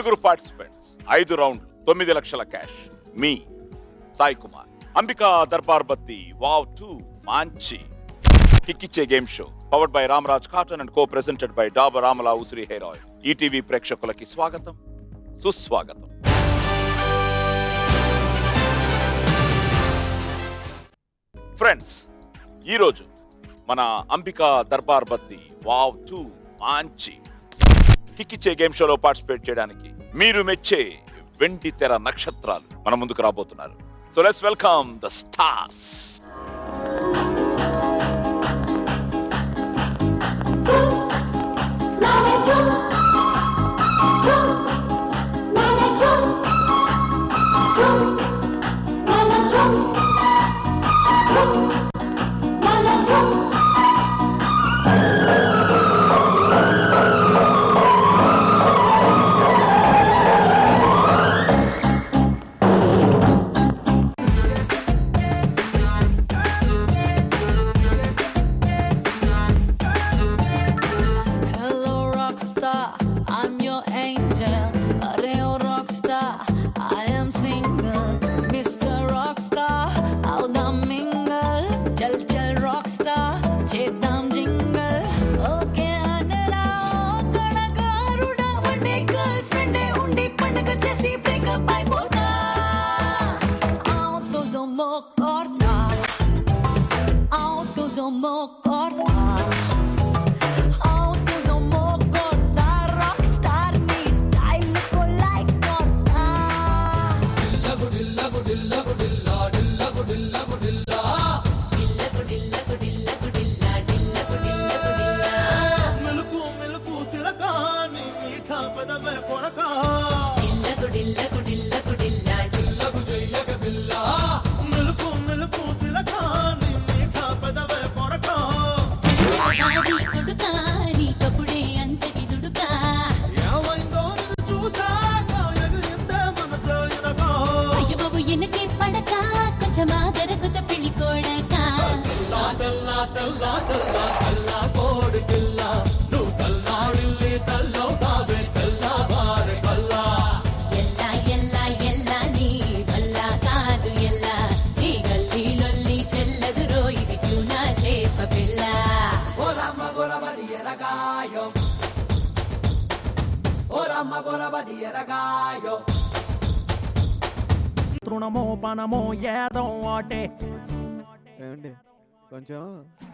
9 participants, 5 రౌండ్లు, 9 లక్షల క్యాష్. మీ సాయి కుమార్. అంబికా దర్బార్ బత్తి వావ్ 2 మంచి కిక్కిచ్చే game show powered by Ramraj cotton and co presented by Dabur Amla ఉసిరి హెయిర్ ఆయిల్. ఈటీవీ ప్రేక్షకులకి స్వాగతం, సుస్వాగతం. ఫ్రెండ్స్, ఈరోజు మన అంబికా దర్బార్ బత్తి వావ్ 2 మంచి కిక్కిచ్చే గేమ్ షోలో పార్టిసిపేట్ చేయడానికి మీరు మెచ్చే వెండి తెర నక్షత్రాలు మన ముందుకు రాబోతున్నారు. So let's welcome the stars.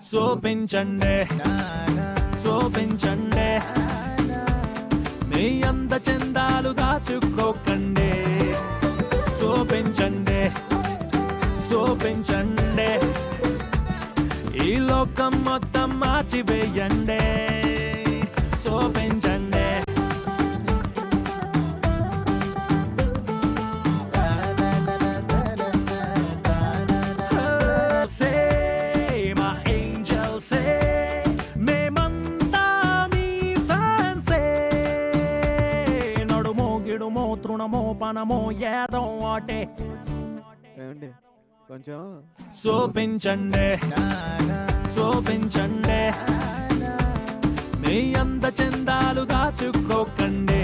చూపించండి చూపించండి మీ అంద చందాలు దాచుకోకండి. చూపించండి చూపించండి ఈ లోకం మొత్తం మార్చివేయండి. చూపించండి మేమంతా మీ ఫ్యాన్సే. నడుమో గిడుమో తృణమో పనమో ఏదో ఆటే కొంచెం చూపించండి చూపించండి మీ అంద చందాలు దాచుకోకండి.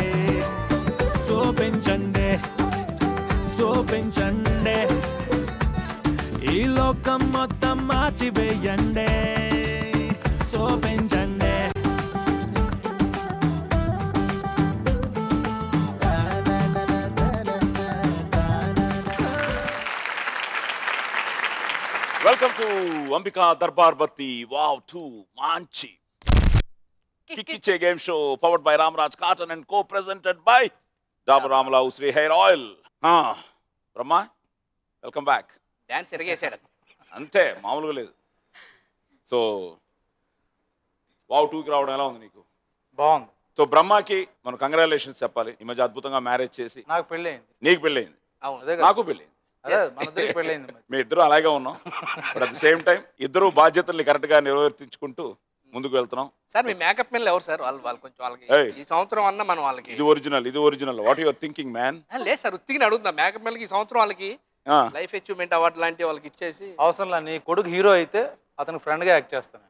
చూపించండి చూపించండి ఈ లోకం మొత్తం మార్చివేయండి. చూపించండి welcome to Ambika Darbar Batti wow 2 మంచి కిక్కిచ్చే game show powered by Ramraj cotton and co presented by Dabur Amla ఉసిరి hair oil. Brahma, welcome back. Dance ఎరగేశాడు అంతే, మామూలుగా లేదు. సో వావ్ 2కి రావడం ఎలా ఉంది నీకు? బాగుంది. సో బ్రహ్మాకి మనం కంగ్రాచులేషన్స్ చెప్పాలి. ఈ మధ్య అద్భుతంగా మ్యారేజ్ చేసి నాకు పెళ్ళి అయింది. నీకు పెళ్ళయింది, నాకు పెళ్ళయింది, మీ ఇద్దరు అలాగే ఉన్నాం. But at the same time ఇద్దరు బాధ్యతల్ని కరెక్ట్ గా నిర్వర్తించుకుంటూ ముందుకు వెళ్తున్నాం. సార్ మీ మేకప్ మెన్ ఎవరు సార్? వాళ్ళు కొంచెం వాళ్ళకి ఈ సంవత్సరం అన్న మనం వాళ్ళకి ఇది original what you are thinking man? లేదు సార్, ఉత్తిగా అడుగుతున్నా. మేకప్ మెన్ ఈ సంవత్సరం వాళ్ళకి లైఫ్ అచీవ్మెంట్ అవార్డు లాంటి వాళ్ళకి ఇచ్చేసి అవసరం లా. నీ కొడుకు హీరో అయితే అతను ఫ్రెండ్ గా యాక్ట్ చేస్తాను.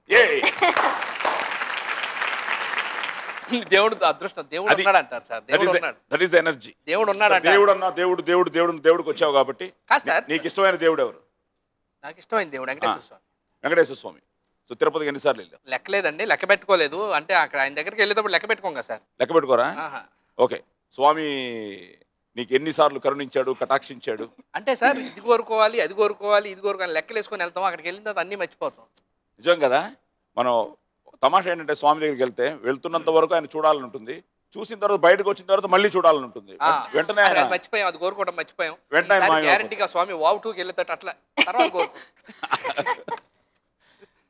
దేవుడు అదృష్టం, దేవుడు ఉన్నాడు అంటారు సార్. దేవుడు ఉన్నాడు, దట్ ఈస్ ఎనర్జీ. దేవుడు ఉన్నాడు. దేవుడు అన్నా దేవుడికి వచ్చావు కాబట్టి. నీకు ఇష్టమైన దేవుడు ఎవరు? నాకు ఇష్టమైన దేవుడు వెంకటేశ్వర స్వామి. సో తిరుపతికి ఎన్నిసార్లు వెళ్ళావు? లెక్కలేదండి, లెక్క పెట్టుకోలేదు. అంటే అక్కడ ఆయన దగ్గరికి వెళ్ళేటప్పుడు లెక్క పెట్టుకోం కదా సార్. లెక్క పెట్టుకోరా? ఓకే. స్వామి నీకు ఎన్నిసార్లు కరుణించాడు, కటాక్షించాడు? అంటే సార్ ఇది కోరుకోవాలి, అది కోరుకోవాలి, ఇది కోరుకోవాలి లెక్కలు వేసుకొని వెళ్తాం. అక్కడికి వెళ్ళిన తర్వాత అన్ని మర్చిపోతాం. నిజం కదా. మనం తమాషా ఏంటంటే స్వామి దగ్గరికి వెళ్తే వెళ్తున్నంత వరకు ఆయన చూడాలని ఉంటుంది, చూసిన తర్వాత బయటకు వచ్చిన తర్వాత మళ్ళీ చూడాలని ఉంటుంది. వెంటనే మర్చిపోయాం, అది కోరుకోవడం మర్చిపోయాం. వెంటనే గ్యారంటీగా స్వామి వావ్ 2కి వెళ్ళేటట్టు అట్లా తర్వాత కోరుకో.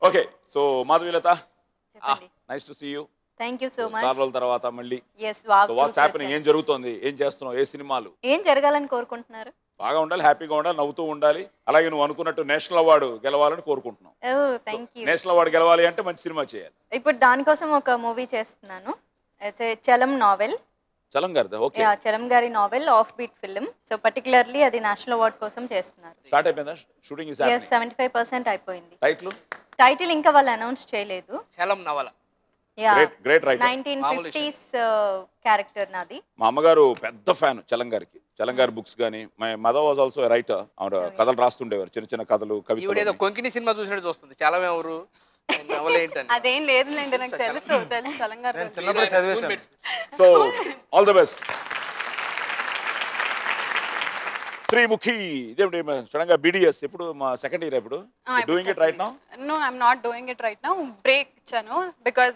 Okay. So Madhavilatha, nice to see you. Thank you so much. చాలా రోజుల తర్వాత మళ్ళీ. yes wow. What's happening? ఏం జరుగుతోంది, ఏం చేస్తున్నావు, ఏ సినిమాలు? ఏం జరగాలని కోరుకుంటున్నారు? బాగా ఉండాలి, హ్యాపీగా ఉండాలి, నవ్వుతూ ఉండాలి. అలాగే నువ్వు అనుకున్నట్టు నేషనల్ అవార్డు గెలవాలని కోరుకుంటున్నావు. ఓ థ్యాంక్ యూ. నేషనల్ అవార్డు గెలవాలి అంటే మంచి సినిమా చేయాలి. ఇప్పుడు దానికోసం ఒక మూవీ చేస్తున్నాను. చలం నావెల్. చలం గారిదా? ఓకే. చలం గారి novel, off beat film. So particularly అది నేషనల్ అవార్డ్ కోసం చేస్తున్నారు. స్టార్ట్ అయిపోయిందా షూటింగ్? ఇస్ yes 75% అయిపోయింది. టైటిల్ ఇంకా వాళ్ళు అనౌన్స్ చేయలేదు. చలం నవల. Great writer. 1950s క్యారెక్టర్ నాది. మా అమ్మగారు పెద్ద ఫ్యాన్ చలం గారికి. చలం గారి బుక్స్ గానీ, my mother was also writer. ఆవిడ కథలు రాస్తుండేవారు, చిన్న చిన్న కథలు, కవితలు. ఏదో కొంకిని సినిమా చూసినట్టు చూస్తుంది. చలం ఎవరు? అదేం లేదులేండి, నాకు తెలుసు చలం గారు. So all the best. Sreemukhi, ఇదేమిటి సడన్ గా BDS ఎప్పుడు? మా సెకండ్ ఇయర్ ఎప్పుడు? Doing it right now? No I'm not doing it right now. Break ఇచ్చాను బికాజ్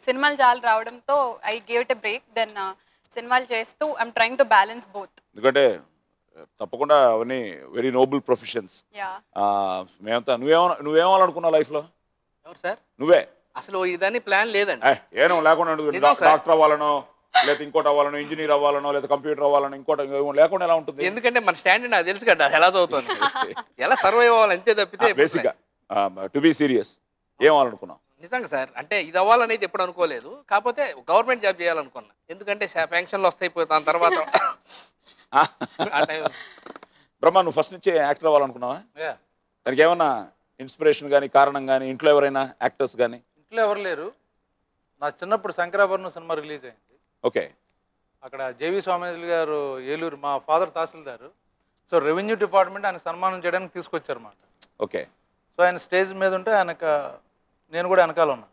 సినిమాలు చాలా రావడంతో I gave it a break. Then సినిమాలు చేస్తూ I'm trying to balance both. ఎందుకంటే తప్పకుండా అవన్నీ వెరీ నోబుల్ ప్రొఫెషన్స్. మేమంతా నువ్వేమనుకున్నావు లైఫ్ లో? ఎవరు సార్? నువ్వే. అసలు ఇదని ప్లాన్ లేదండి. ఏమో లేకుండా డాక్టర్ అవ్వాలనో, లేదా ఇంకోటి అవ్వాలనో, ఇంజనీర్ అవ్వాలనో, లేదా కంప్యూటర్ అవ్వాలనో, ఇంకోటి లేకుండా ఎలా ఉంటుంది? ఎందుకంటే మన స్టాండ్ నాకు తెలుసు కదా ఎలా చదువుతుంది, ఎలా సర్వైవ్ అవ్వాలి అంతే తప్పితే. బేసిక్ గా టు బి సీరియస్, ఏం అవ్వాలనుకున్నావు? నిజంగా సార్, అంటే ఇది అవ్వాలనేది ఎప్పుడు అనుకోలేదు. కాకపోతే గవర్నమెంట్ జాబ్ చేయాలనుకున్నా. ఎందుకంటే పెన్షన్లు వస్తాయి, దాని తర్వాత. బ్రహ్మ, నువ్వు ఫస్ట్ నుంచి యాక్టర్ అవ్వాలనుకున్నావా? దానికి ఏమన్నా ఇన్స్పిరేషన్ కానీ, కారణం కానీ, ఇంట్లో ఎవరైనా యాక్టర్స్ కానీ? ఇంట్లో ఎవరు లేరు. నా చిన్నప్పుడు శంకరాభరణం సినిమా రిలీజ్ అయింది. ఓకే. అక్కడ జేవి స్వామిజీ గారు ఏలూరు, మా father tahsildar. So revenue department ఆయన సన్మానం చేయడానికి తీసుకొచ్చారు అన్నమాట. ఓకే. సో ఆయన స్టేజ్ మీద ఉంటే ఆయనకు నేను కూడా వెనకాల ఉన్నా.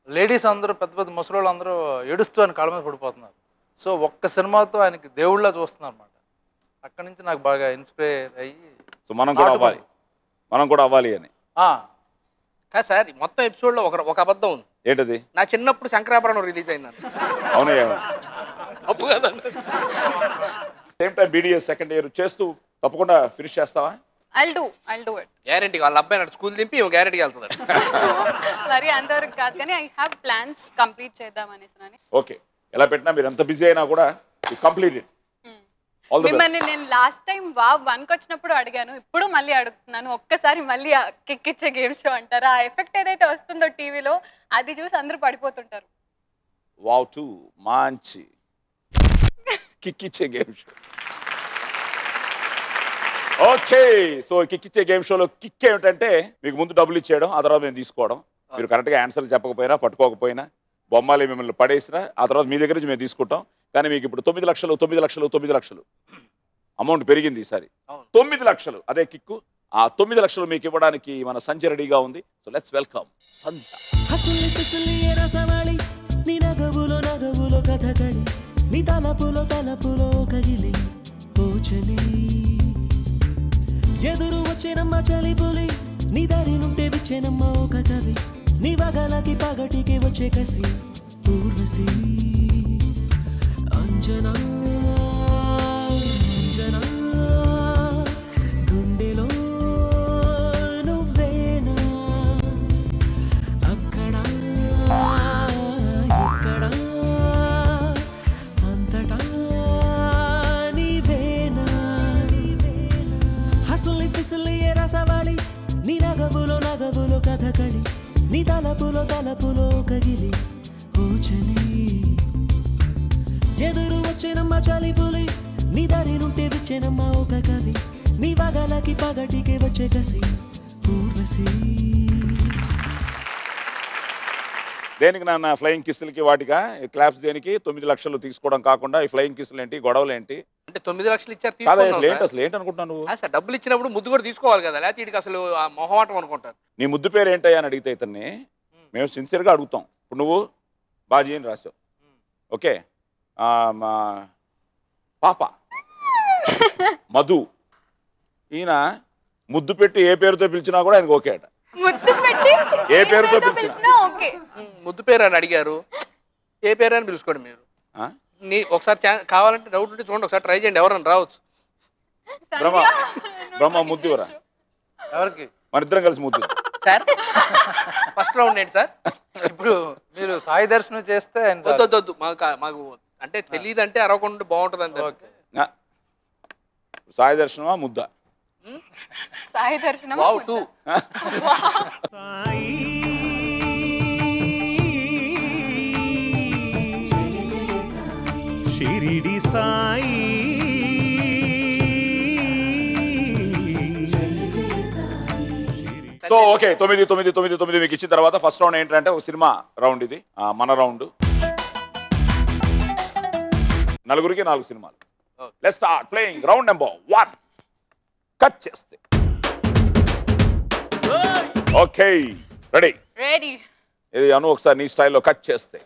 లేడీస్ అందరూ, పెద్ద పెద్ద ముసలోళ్ళు అందరూ ఏడుస్తూ ఆయన కాళ్ళ మీద పడిపోతున్నారు. సో ఒక్క సినిమాతో ఆయనకి దేవుళ్ళ చూస్తున్నారు అన్నమాట. అక్కడి నుంచి నాకు బాగా ఇన్స్పైర్ అయ్యి, సో మనం కూడా అవ్వాలి అని. కాదు సార్, మొత్తం ఎపిసోడ్ లో ఒక అబద్ధం ఉంది. ఏంటది? నా చిన్నప్పుడు శంకరాభరణం రిలీజ్ అయింది. అవునా? అప్పు కదండి. Same time BDS second year చేస్తూ తప్పకుండా ఫినిష్ చేస్తావా? I'll do it. గ్యారెంటీగా వాళ్ళ అబ్బాయి నాడు స్కూల్ దింపి గ్యారెంటీగా వెళ్తుంది. మరి అంతవరకు కాదు కానీ ఐ హావ్ ప్లాన్స్ కంప్లీట్ చేద్దామనేసి. ఓకే. ఎలా పెట్టినా మీరు ఎంత బిజీ అయినా కూడా కంప్లీట్ ఇట్. మిమ్మల్ని నేను లాస్ట్ టైం వావ్ 1కి వచ్చినప్పుడు అడిగాను, ఇప్పుడు మళ్ళీ అడుగుతున్నాను. ఒక్కసారి మళ్ళీ కిక్ ఇచ్చే గేమ్ షో అంటారా? ఆ ఎఫెక్ట్ ఏదైతే వస్తుందో టీవీలో, అది చూసి అందరూ పడిపోతుంటారు. వావ్ 2 మంచి కిక్ ఇచ్చే game show. Okay. So kick ఇచ్చే గేమ్ షోలో కిక్ ఏమిటంటే మీకు ముందు డబ్బులు ఇచ్చేయడం, ఆ తర్వాత మేము తీసుకోవడం. మీరు కరెక్ట్గా ఆన్సర్లు చెప్పకపోయినా, పట్టుకోకపోయినా, బొమ్మలు మిమ్మల్ని పడేసినా, ఆ తర్వాత మీ దగ్గర నుంచి మేము తీసుకుంటాం. కానీ మీకు ఇప్పుడు 9 లక్షలు అమౌంట్ పెరిగింది ఈసారి. 9 లక్షలు అదే కిక్కు. ఆ 9 లక్షలు మీకు ఇవ్వడానికి మన సంజయ్ రెడీగా ఉంది. సో లెట్స్ వెల్కమ్ సంత. ఎదురు వచ్చేనమ్మ చలి పులి, నీ దారి నుంటే విచ్చేనమ్మ ఒక కవి, నీ వగలకి పగటికి వచ్చే కసి ఊర్వశి. అంజనా అంజనా గుండెలో నువ్వేనా, అక్కడ ఇక్కడ అంతటా నీవేనా. హసులి ఫిసులి ఏ రసవాడి, నీ నగవులో కథకళి, నీ తలపులో కగిలి ఓచలి. ఎదురు వచ్చేనమ్మ చలి పులి, నీ దారి నుంటే విచ్చేనమ్మ ఒక కవి, నీ వగలకి పగటికి వచ్చే కసి ఊర్వశి. దేనికి నాన్న ఫ్లయింగ్ కిస్సులకి వాటిగా క్లాప్స్ దేనికి 9 లక్షలు తీసుకోవడం కాకుండా ఈ ఫ్లయింగ్ కిస్సులు ఏంటి గొడవలు ఏంటి అంటే 9 లక్షలు ఇచ్చారు కాదా తీసుకున్నాం అసలు ఏంటి సార్. అసలు ఏంటి అనుకుంటున్నావు నువ్వు సార్ డబ్బులు ఇచ్చినప్పుడు ముద్దు కూడా తీసుకోవాలి కదా, లేకపోతే వీడికి అసలు ఆ మొహమాటం అనుకుంటారు. నీ ముద్దు పేరు ఏంటయ్యా అని అడిగితే ఇతన్ని మేము సిన్సియర్గా అడుగుతాం. ఇప్పుడు నువ్వు బాజీ అని రాసావు, ఓకే, మా పాప మధు, ఈయన ముద్దు పెట్టి ఏ పేరుతో పిలిచినా కూడా ఆయనకు ఓకే అట. ముద్దు పెట్టి ఏ పేరుతో పిలిచినా ఓకే. ముద్దు పేరు అని అడిగారు, ఏ పేరు అని పిలుచుకోండి మీరు. ఒకసారి కావాలంటే డౌట్ ఉంటే చూడండి, ఒకసారి ట్రై చేయండి, ఎవరన్నా రావచ్చు. బ్రహ్మ ముద్దు ఇవ్వరా, ఎవరికి మన ఇద్దరం కలిసి ముద్దు సార్. ఫస్ట్ రౌండ్ ఏంటి సార్? ఇప్పుడు మీరు సాయి దర్శనం చేస్తే వద్దు మాకు అంటే తెలియదు అంటే అరవకుండా బాగుంటుంది అంతే. సాయి దర్శనమా ముద్ద? సాయి దర్శనం wow 2 Shirdi Sai so okay 9 మీకు ఇచ్చిన తర్వాత ఫస్ట్ రౌండ్ ఏంటంటే ఒక సినిమా రౌండ్, ఇది మన రౌండ్, నలుగురికి 4 సినిమాలు. Let's start playing round number 1. Cut చేస్తే ఓకే రెడీ రెడీ. ఇది అను ఒకసారి నీ స్టైల్లో కట్ చేస్తే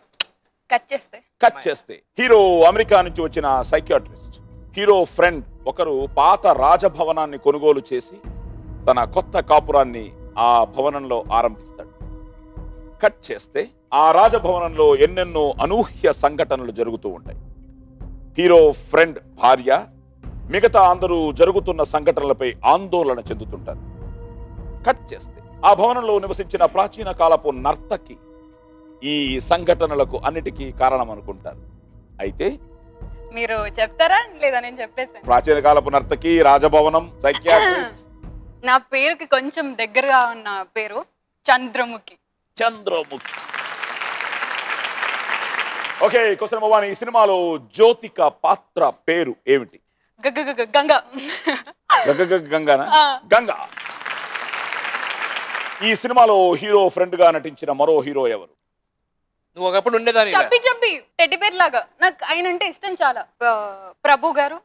హీరో అమెరికా నుంచి వచ్చిన సైకియాట్రిస్ట్, హీరో ఫ్రెండ్ ఒకరు పాత రాజభవనాన్ని కొనుగోలు చేసి తన కొత్త కాపురాన్ని ఆ భవనంలో ఆరంభిస్తాడు. కట్ చేస్తే ఆ రాజభవనంలో ఎన్నెన్నో అనూహ్య సంఘటనలు జరుగుతూ ఉంటాయి. హీరో ఫ్రెండ్ భార్య మిగతా అందరూ జరుగుతున్న సంఘటనలపై ఆందోళన చెందుతుంటారు. కట్ చేస్తే ఆ భవనంలో నివసించిన ప్రాచీన కాలపు నర్తకి ఈ సంఘటనలకు అన్నిటికీ కారణం అనుకుంటారు. అయితే మీరు చెప్తారా లేదా నేను చెప్పేసాను? ప్రాచీన కాలపు నర్తకి, రాజభవనం, సైకియాట్రిస్ట్. నా పేరుకి కొంచెం దగ్గరగా ఉన్న పేరు చంద్రముఖి. Okay, question number 1. ఈ సినిమాలో జ్యోతిక పాత్ర పేరు ఏమిటి? గంగా. గంగానా? గంగా. ఈ సినిమాలో హీరో ఫ్రెండ్ గా నటించిన మరో హీరో ఎవరు? నువ్వు ఒకప్పుడు ఉండేదాని చెప్పి టెడ్డి బేర్ లాగా నాకు ఆయన అంటే ఇష్టం చాలా. ప్రభు గారు.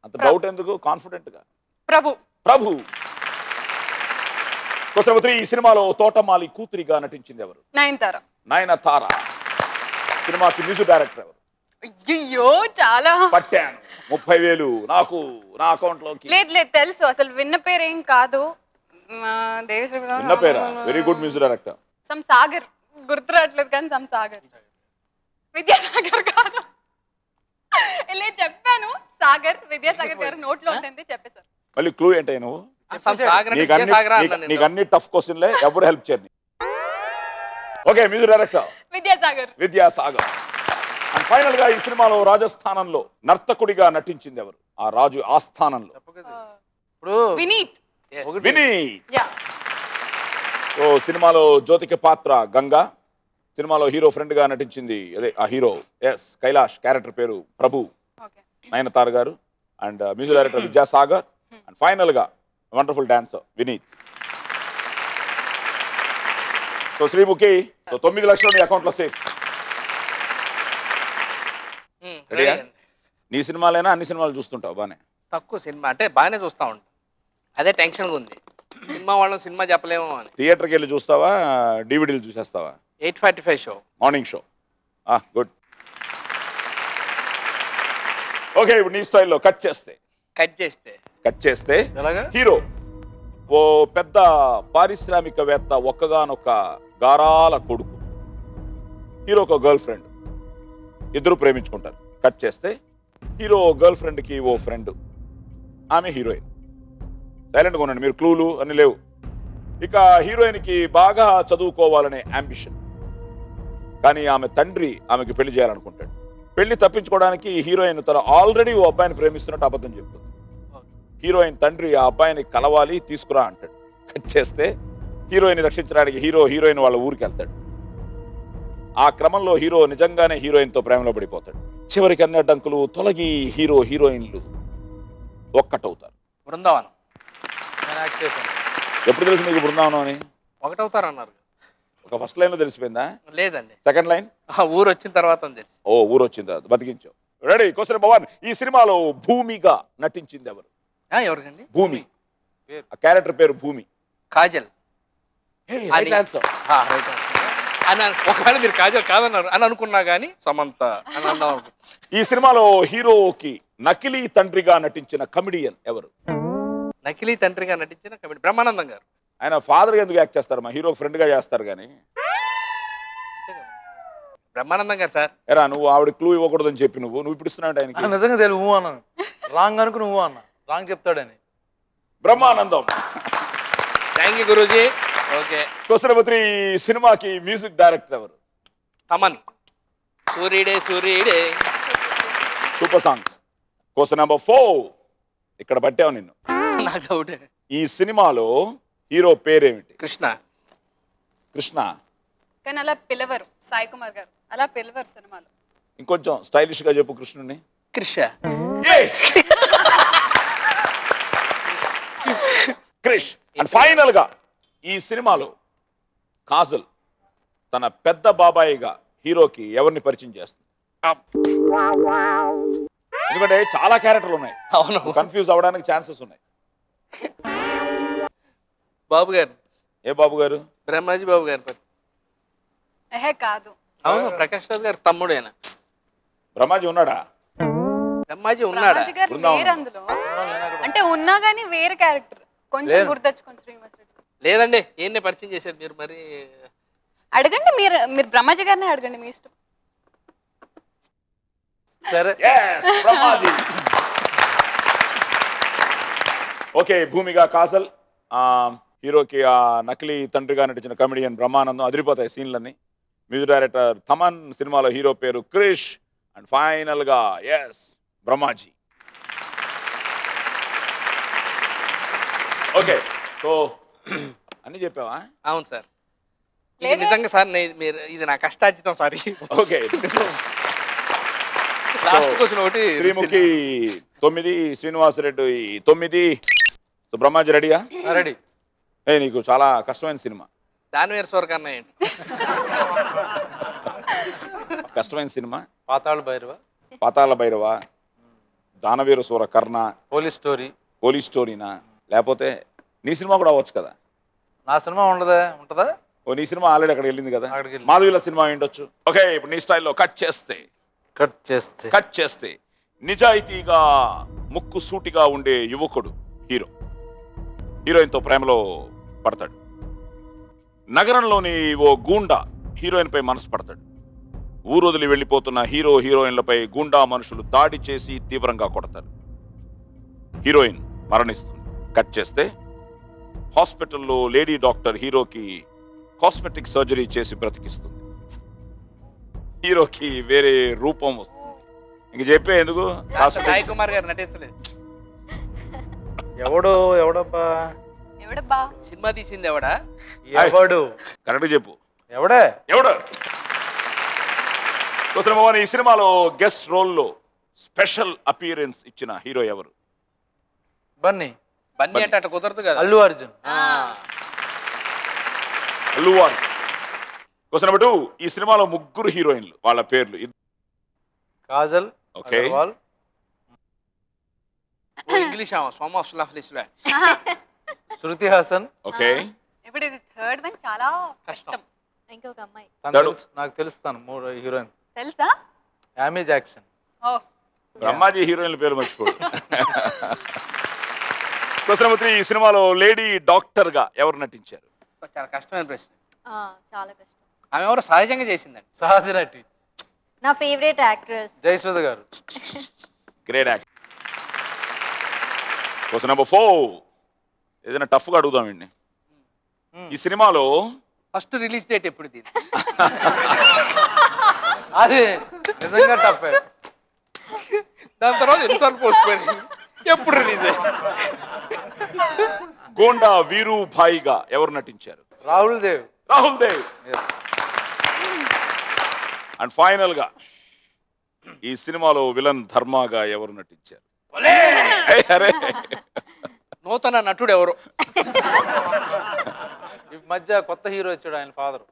అంత డౌట్ ఎందుకు, కాన్ఫిడెంట్ గా. ప్రభు. Question number 3. ఈ సినిమాలో తోటమాలి కూతురిగా నటించింది ఎవరు? నయనతార. సినిమాకి మ్యూజిక్ డైరెక్టర్ ఎవరు? అయ్యో చాలా పట్టాను 30,000 నాకు నా అకౌంట్ లోకి. లేదు తెలుసు, అసలు విన్న పేరు ఏం కాదు. విన్న పేరా? Very good music director. Some Sagar, గుర్తు రావట్లేదు కానీ సమ్ సాగర్, విద్యాసాగర్ గారు. ఇలా చెప్పాను, సాగర్, విద్యాసాగర్ గారు నోట్లో ఉంటుంది చెప్పేశారు. మళ్ళీ క్లూ ఏంటై నువ్వు? నీకు అన్ని టఫ్ క్వశ్చన్లే, ఎవరు హెల్ప్ చేయరు. Okay, music director Vidyasagar. And final గా ఈ సినిమాలో రాజస్థానంలో నర్తకుడిగా నటించింది ఎవరు? ఆ రాజు ఆస్థానంలో. వినీత్. సో సినిమాలో జ్యోతిక పాత్ర గంగా, సినిమాలో హీరో ఫ్రెండ్ గా నటించింది అదే ఆ హీరో కైలాష్, క్యారెక్టర్ పేరు ప్రభు, నయనతార గారు. And music director Vidyasagar. And final గా wonderful dancer Vineeth. So Sreemukhi, 9 లక్షలు నీ అకౌంట్ లో సేఫ్. నీ సినిమాలైనా అన్ని సినిమాలు చూస్తుంటావు బానే? తక్కువ సినిమా అంటే బాగానే చూస్తా ఉంటా, అదే టెన్షన్గా ఉంది. సినిమా వాళ్ళని సినిమా చెప్పలేమో అని. థియేటర్కి వెళ్ళి చూస్తావా, డివిడీలు చూసేస్తావా? 8:45 show, morning show. Good. Okay, ఇప్పుడు నీ స్టైల్లో కట్ చేస్తే హీరో ఓ పెద్ద పారిశ్రామికవేత్త ఒక్కగానొక్క గారాల కొడుకు, హీరోకి గర్ల్ ఫ్రెండ్, ఇద్దరు ప్రేమించుకుంటారు. కట్ చేస్తే హీరో గర్ల్ ఫ్రెండ్కి ఓ ఫ్రెండ్, ఆమె హీరోయిన్. సైలెంట్గా ఉండండి, మీరు క్లూలు అని లేవు. ఇక హీరోయిన్కి బాగా చదువుకోవాలనే అంబిషన్, కానీ ఆమె తండ్రి ఆమెకి పెళ్లి చేయాలనుకుంటాడు. పెళ్లి తప్పించుకోవడానికి హీరోయిన్ తన ఆల్రెడీ ఓ అబ్బాయిని ప్రేమిస్తున్నట్టు అబద్ధం చెప్తుంది. హీరోయిన్ తండ్రి ఆ అబ్బాయిని కలవాలి, తీసుకురా అంటాడు. కట్ చేస్తే హీరోయిన్ రక్షించడానికి హీరోయిన్ వాళ్ళ ఊరికి వెళ్తాడు. ఆ క్రమంలో హీరో నిజంగానే హీరోయిన్తో ప్రేమలో పడిపోతాడు. చివరికి అన్ని అడ్డంకులు తొలగి హీరోయిన్లు ఒక్కటవుతారు. బృందావనం. ఎప్పుడు తెలుసు మీకు బృందావనం అని? ఒకటవుతారు అన్నారు. ఒక ఫస్ట్ లైన్ లో తెలిసిపోయిందా? లేదండి, సెకండ్ లైన్ ఊరు వచ్చిన తర్వాత తెలుసు. ఓ ఊరు వచ్చింది తర్వాత బతికించావు. రెడీ? Question number 1. ఈ సినిమాలో భూమిగా నటించింది ఎవరు? ఎవరికండి? భూమి. ఆ క్యారెక్టర్ పేరు భూమి. కాజల్. Right answer. ఒకవేళ మీరు కాజల్ కాదన్నారు అని అనుకున్నా కానీ సమంత అని అన్నాం. ఈ సినిమాలో హీరోకి నకిలీ తండ్రిగా నటించిన కమెడియన్ ఎవరు? నకిలీ తండ్రిగా నటించిన కమెడీ బ్రహ్మానందం గారు. ఆయన ఫాదర్ ఎందుకు యాక్ట్ చేస్తారు? మా హీరోకి ఫ్రెండ్ గా చేస్తారు కానీ. బ్రహ్మానందం గారు సార్. ఎరా నువ్వు ఆవిడ క్లూ ఇవ్వకూడదని చెప్పి నువ్వు ఇప్పుడు ఇస్తున్నావు ఆయనకి. నిజంగా తెలియదు, ఊ అన్నాను. రాంగ్ అనుకు నువ్వు అన్నా, రాంగ్ చెప్తాడని. బ్రహ్మానందం. థ్యాంక్ యూ గురూజీ. ఓకే. Question number 3. సినిమాకి మ్యూజిక్ డైరెక్టర్ ఎవరు? తమన్. సూర్యుడే సూర్యుడే. Super songs. Question number 4. ఇక్కడ పట్టావు నిన్ను. నాకు డౌటే. ఈ సినిమాలో హీరో పేరేమిటి? కృష్ణ. కృష్ణ. కానీ అలా పిలవరు సాయి కుమార్ గారు, అలా పిలవరు సినిమాలో. ఇంకొంచెం స్టైలిష్ గా చెప్పు కృష్ణుని. క్రిష. క్రిష్. అండ్ ఫైనల్ గా ఈ సినిమాలో కాజల్ తన పెద్ద బాబాయిగా హీరోకి ఎవరిని పరిచయం చేస్తుంది? ఎందుకంటే చాలా క్యారెక్టర్లు ఉన్నాయి, అవును, కన్ఫ్యూజ్ అవడానికి ఛాన్సెస్ ఉన్నాయి. బాబు గారు. ఏ బాబు గారు? బ్రహ్మాజీ బాబు గారు. ఎహే కాదు. అవును, ప్రకాష్ రాజ్ గారు తమ్ముడేనా? బ్రహ్మాజీ ఉన్నాడా? బ్రహ్మాజీ ఉన్నాడా? రాజు గారు లేరు అందులో. అంటే ఉన్నా గానీ వేరే క్యారెక్టర్. కొంచెం గుర్తొచ్చుకోండి శ్రీనివాస్ రెడ్డి. లేదండి, ఏం పరిచయం చేశారు మీరు? మరి అడగండి, మీరు బ్రహ్మాజీ గారిని అడగండి, మీ ఇష్టం. సరే. బ్రహ్మాజీ. ఓకే. భూమిగా కాజల్, హీరోకి ఆ నకిలీ తండ్రిగా నటించిన కమెడియన్ బ్రహ్మానందం. అదిరిపోతాయి సీన్లన్నీ. Music director Thaman. సినిమాలో హీరో పేరు క్రిష్. అండ్ ఫైనల్ గా బ్రహ్మాజీ. ఓకే. సో అన్ని చెప్పావా? అవును సార్. ఇది నిజంగా సార్, మీరు ఇది నా కష్టార్జితం. సారీ. ఓకే. లాస్ట్ క్వశ్చన్ ఒకటి. శ్రీముఖి 9, శ్రీనివాసరెడ్డి 9. సో బ్రహ్మాజీ రెడీయా? రెడీ. నీకు చాలా కష్టమైన సినిమా. దానివేర్ సోర్ కన్నా ఏంటి కష్టమైన సినిమా. పాతాళ భైరవ, దానవీర సూర కర్ణ, పోలీస్ స్టోరీనా? లేకపోతే నీ సినిమా కూడా అవ్వచ్చు కదా. నా సినిమా ఉంటదా? ఓ నీ సినిమా ఆల్రెడీ అక్కడ వెళ్ళింది కదా. మాధవీల సినిమా ఉండొచ్చు. ఓకే. ఇప్పుడు నీ స్టైల్లో కట్ చేస్తే నిజాయితీగా ముక్కు సూటిగా ఉండే యువకుడు హీరోయిన్తో ప్రేమలో పడతాడు. నగరంలోని ఓ గూండా హీరోయిన్ పై మనసు పడతాడు. ఊరొదిలి వెళ్ళిపోతున్న హీరోయిన్లపై గూండా మనుషులు దాడి చేసి తీవ్రంగా కొడతారు. హీరోయిన్ మరణిస్తుంది. కట్ చేస్తే హాస్పిటల్లో లేడీ డాక్టర్ హీరోకి కాస్మెటిక్ సర్జరీ చేసి బ్రతికిస్తుంది. హీరోకి వేరే రూపం వస్తుంది. ఇంక చెప్పే ఎందుకు? సాయి కుమార్ గారు నటించలేదు. ఎవడబ్బా సినిమా తీసింది ఎవడా? కరెక్ట్ చెప్పు. ఎవడు? ఈ సినిమాలో గెస్ట్ రోల్లో స్పెషల్ అపియరెన్స్ ఇచ్చిన హీరో ఎవరు? బన్నీ అంటే అట్లా కుదరదు కదా. అల్లు అర్జున్. Question number 2. ఈ సినిమాలో ముగ్గురు హీరోయిన్లు, వాళ్ళ పేర్లు? Kajal. Okay. English Shruti Haasan. Okay. ఇప్పుడు ఇది థర్డ్ వన్ చాలా కష్టం. ఇంకొక అమ్మాయి నాకు తెలుస్తాను. 3 హీరోయిన్ తెలుసా? Amy Jackson. బ్రహ్మాజీ హీరోయిన్ల పేరు మర్చిపోడు. Question number 3. ఈ సినిమాలో లేడీ డాక్టర్ గా ఎవరు నటించారు? చాలా కష్టమైన ప్రశ్న. చాలా కష్టం. ఆమె ఎవరు సహజంగా చేసిందండి. సహజ నటి. నా ఫేవరెట్ యాక్ట్రెస్ జయసుధ గారు. Great actor. Question number 4. ఏదైనా టఫ్ గా అడుగుదాం అండి. ఈ సినిమాలో ఫస్ట్ రిలీజ్ డేట్ ఎప్పుడు? అది నిజంగా టఫ్. దాని తర్వాత ఎన్నిసార్లు పోస్ట్ పోయింది, ఎప్పుడు రిలీజ్ అయ్యి? గోండా వీరుభాయిగా ఎవరు నటించారు? రాహుల్ దేవ్. అండ్ ఫైనల్ గా ఈ సినిమాలో విలన్ ధర్మాగా ఎవరు నటించారు? నూతన నటుడు ఎవరు? ఈ మధ్య కొత్త హీరో వచ్చాడు, ఆయన ఫాదర్.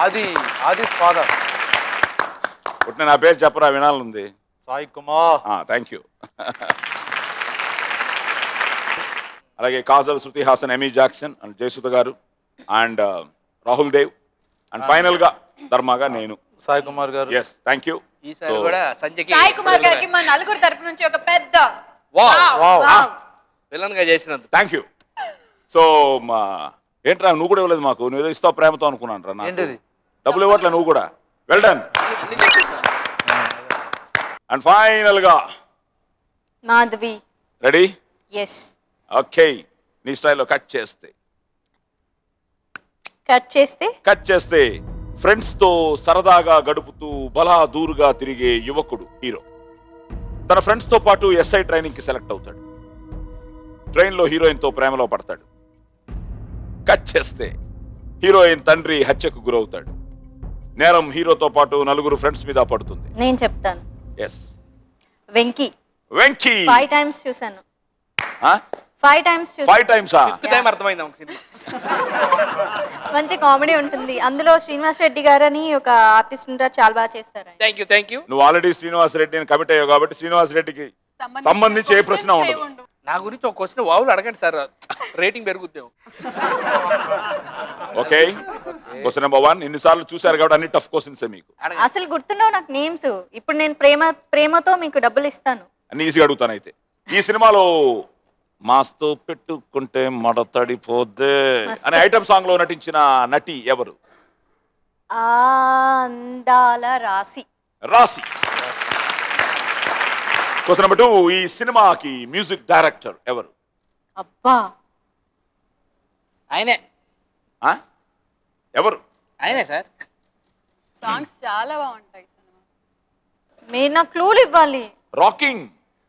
ఆది ఫాదర్. పుట్టిన నా పేరు చెప్పరా, వినాలనుంది. సాయి కుమార్. Thank you. అలాగే Kajal, Shruti Haasan, Amy Jackson and Jayasudha గారు and Rahul Dev and final గా ధర్మాగా నేను సాయి కుమార్ గారు. Yes thank you. ఈసారి కూడా సంజయ్కి సాయి కుమార్ గారికి మా నలుగురు తరపు నుంచి ఒక పెద్ద విలన్ గా చేసినందుకు థ్యాంక్ యూ. సో ఏంట్రా నువ్వు కూడా ఇవ్వలేదు మాకు, నువ్వు ఏదో ఇస్తావు ప్రేమతో అనుకున్నాను రా. ఏంటిది? డబ్బులు ఇవ్వట్లే నువ్వు కూడా. Well done. అండ్ ఫైనల్ గా మాధవి. రెడీ? ఎస్. ఓకే, నీ స్టైల్లో కట్ చేస్తే ఫ్రెండ్స్ తో సరదాగా గడుపుతూ బలాదూరుగా తిరిగే యువకుడు హీరో. తన ఫ్రెండ్స్ తో పాటు ఎస్ఐ ట్రైనింగ్ కి సెలెక్ట్ అవుతాడు. ట్రైన్ లో హీరోయిన్ తో ప్రేమలో పడతాడు. కట్ చేస్తే హీరోయిన్ తండ్రి హత్యకు గురవుతాడు. నేరం హీరోతో పాటు నలుగురు ఫ్రెండ్స్ మీద పడుతుంది. నేను చెప్తాను. ఎస్. వెంకీ. 5 times చూసాను. 5 times చూసాను. 5 times ఫిఫ్త్ టైం అర్థమైంది ఒక సినిమా. మంచి కామెడీ ఉంటుంది అందులో. శ్రీనివాస్ రెడ్డి గారు అని ఒక ఆర్టిస్ట్ ఉంటారు, చాలా బాగా చేస్తారు. Thank you. నువ్వు ఆల్రెడీ శ్రీనివాస్ రెడ్డిని కమిట్ అయ్యావు కాబట్టి శ్రీనివాస్ రెడ్డికి సంబంధించి ఏ ప్రశ్న ఉండదు. నా గురించి ఒక క్వశ్చన్ వావులు అడగండి సార్, రేటింగ్ పెరుగుద్దేమో. Okay, question number 1. ఇన్నిసార్లు చూసారు కాబట్టి అన్ని టఫ్ క్వశ్చన్స్ మీకు. అసలు గుర్తున్నావు నాకు నేమ్స్. ఇప్పుడు నేను ప్రేమతో మీకు డబ్బులు ఇస్తాను. అన్ని ఈజీగా అడుగుతాను. అయితే ఈ సినిమాలో మాస్తో పెట్టుకుంటే మడతడిపోద్దే అనే ఐటమ్ సాంగ్ లో నటించిన నటి ఎవరు? అందాల రాశి. Question number 2. ఈ సినిమాకి మ్యూజిక్ డైరెక్టర్ ఎవరు? అబ్బా, ఆయనే. ఎవరు? ఆయనే సార్. సాంగ్స్ చాలా బాగుంటాయి. మీరు నాకు క్లూలు ఇవ్వాలి. Rocking.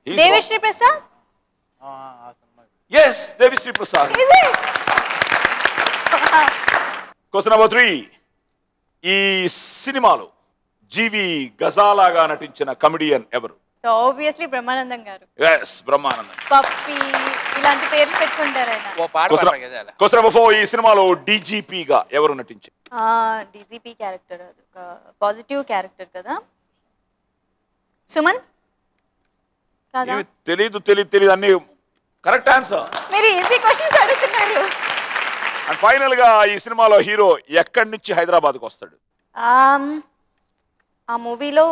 Devi Sri Prasad. Yes, Devi Sri Prasad. Question number 3. ఈ సినిమాలో జీవి గజాలాగా నటించిన కమెడియన్ ఎవరు? సో ఆబ్వియస్లీ బ్రహ్మానందం గారు. ఎస్, బ్రహ్మానందం. పప్పి ఇలాంటి పేర్లు పెట్టుకుంటారు ఆయన. ఓ పాట పాడాలి కదా. Question number 4. ఈ సినిమాలో డీజీపీ గా ఎవరు నటించారు? డీజీపీ క్యారెక్టర్, అది ఒక పాజిటివ్ క్యారెక్టర్ కదా. సుమన్ కాదా? తెలీదు అన్ని కరెక్ట్ ఆన్సర్. మీరు ఈజీ క్వశ్చన్స్ అడుగుతున్నారు. అండ్ ఫైనల్ గా ఈ సినిమాలో హీరో ఎక్కడి నుంచి హైదరాబాద్కు వస్తాడు? ఆ మూవీలో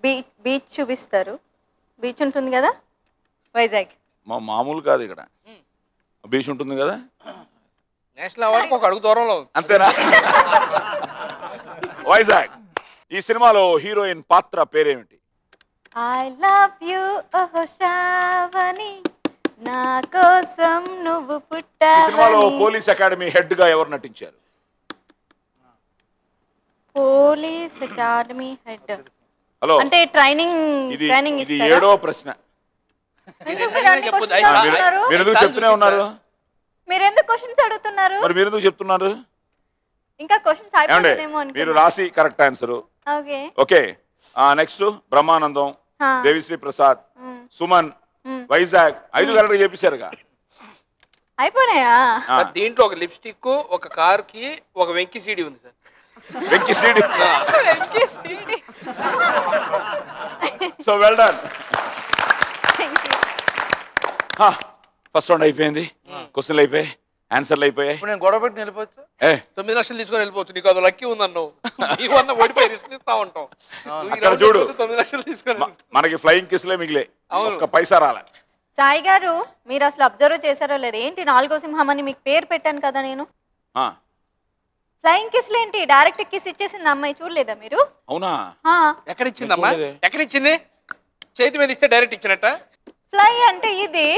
బీచ్ చూపిస్తారు. బీచ్ ఉంటుంది కదా, వైజాగ్. మామూలు కాదు, ఇక్కడ బీచ్ ఉంటుంది కదా. నేషనల్ అవార్డుకి ఒక అడుగు దూరంలో. అంతేనా? వైజాగ్. ఈ సినిమాలో హీరోయిన్ పాత్ర పేరేమిటి? ఐ లవ్ యు ఓ శ్రావణి, నా కోసం నువ్వు ఈ సినిమాలో పుట్టావని. పోలీస్ అకాడమీ హెడ్ గా ఎవరు నటించారు? పోలీస్ అకాడమీ హెడ్ హలో, అంటే ట్రైనింగ్ ఇది ఇస్తారా? 7వ ప్రశ్న. ఎందుకు మీరు అన్ని చెప్పొద్దు. questions అడుగుతున్నారు? మీరు ఎందుకు చెప్తూనే ఉన్నారు? మీరు ఎందుకు క్వశ్చన్స్ అడుగుతున్నారు? మరి మీరు ఎందుకు చెప్తున్నారు? ఇంకా క్వశ్చన్స్ ఏమండి, అయిపోతుందేమో మీరు అనుకున్నా. రాసి correct answer. Okay. Okay, next Brahmanandam, Devi Sri Prasad, Suman, Vizag 5 correct చేపించారుగా. అయిపోయాయా? దీంట్లో ఒక లిప్స్టిక్, ఒక కార్ కి, ఒక వెంకీ సీడీ ఉంది sir. Venky CD. So well done. First round అయిపోయింది. క్వశ్చన్లు అయిపోయాయి, ఆన్సర్లు అయిపోయాయి. ఇప్పుడు నేను గొడవ పెట్టి వెళ్ళిపోవచ్చు. 9 లక్షలు తీసుకొని వెళ్ళిపోవచ్చు. నీకు అది లక్కీ ఉందన్ను. నీవన్న ఓడిపోయి రిస్క్ ఇస్తా ఉంటాం. అక్కడ చూడు, 9 లక్షలు తీసుకొని మనకి ఫ్లయింగ్ కిస్లే మిగిలే, ఒక్క పైసా రాలే. సాయి గారు, మీరు అసలు అబ్జర్వ్ చేశారో లేదు, ఏంటి 4వ సింహం అని మీకు పేరు పెట్టాను కదా నేను. ఫ్లయింగ్ కిస్లు ఏంటి? డైరెక్ట్ కిస్ ఇచ్చేసింది అమ్మాయి, చూడలేదా మీరు? అవునా? ఎక్కడ ఇచ్చిందమ్మా? ఎక్కడ ఇచ్చింది? చేతి మీద ఇస్తే డైరెక్ట్ ఇచ్చినట్ట? ఫ్లై అంటే ఇది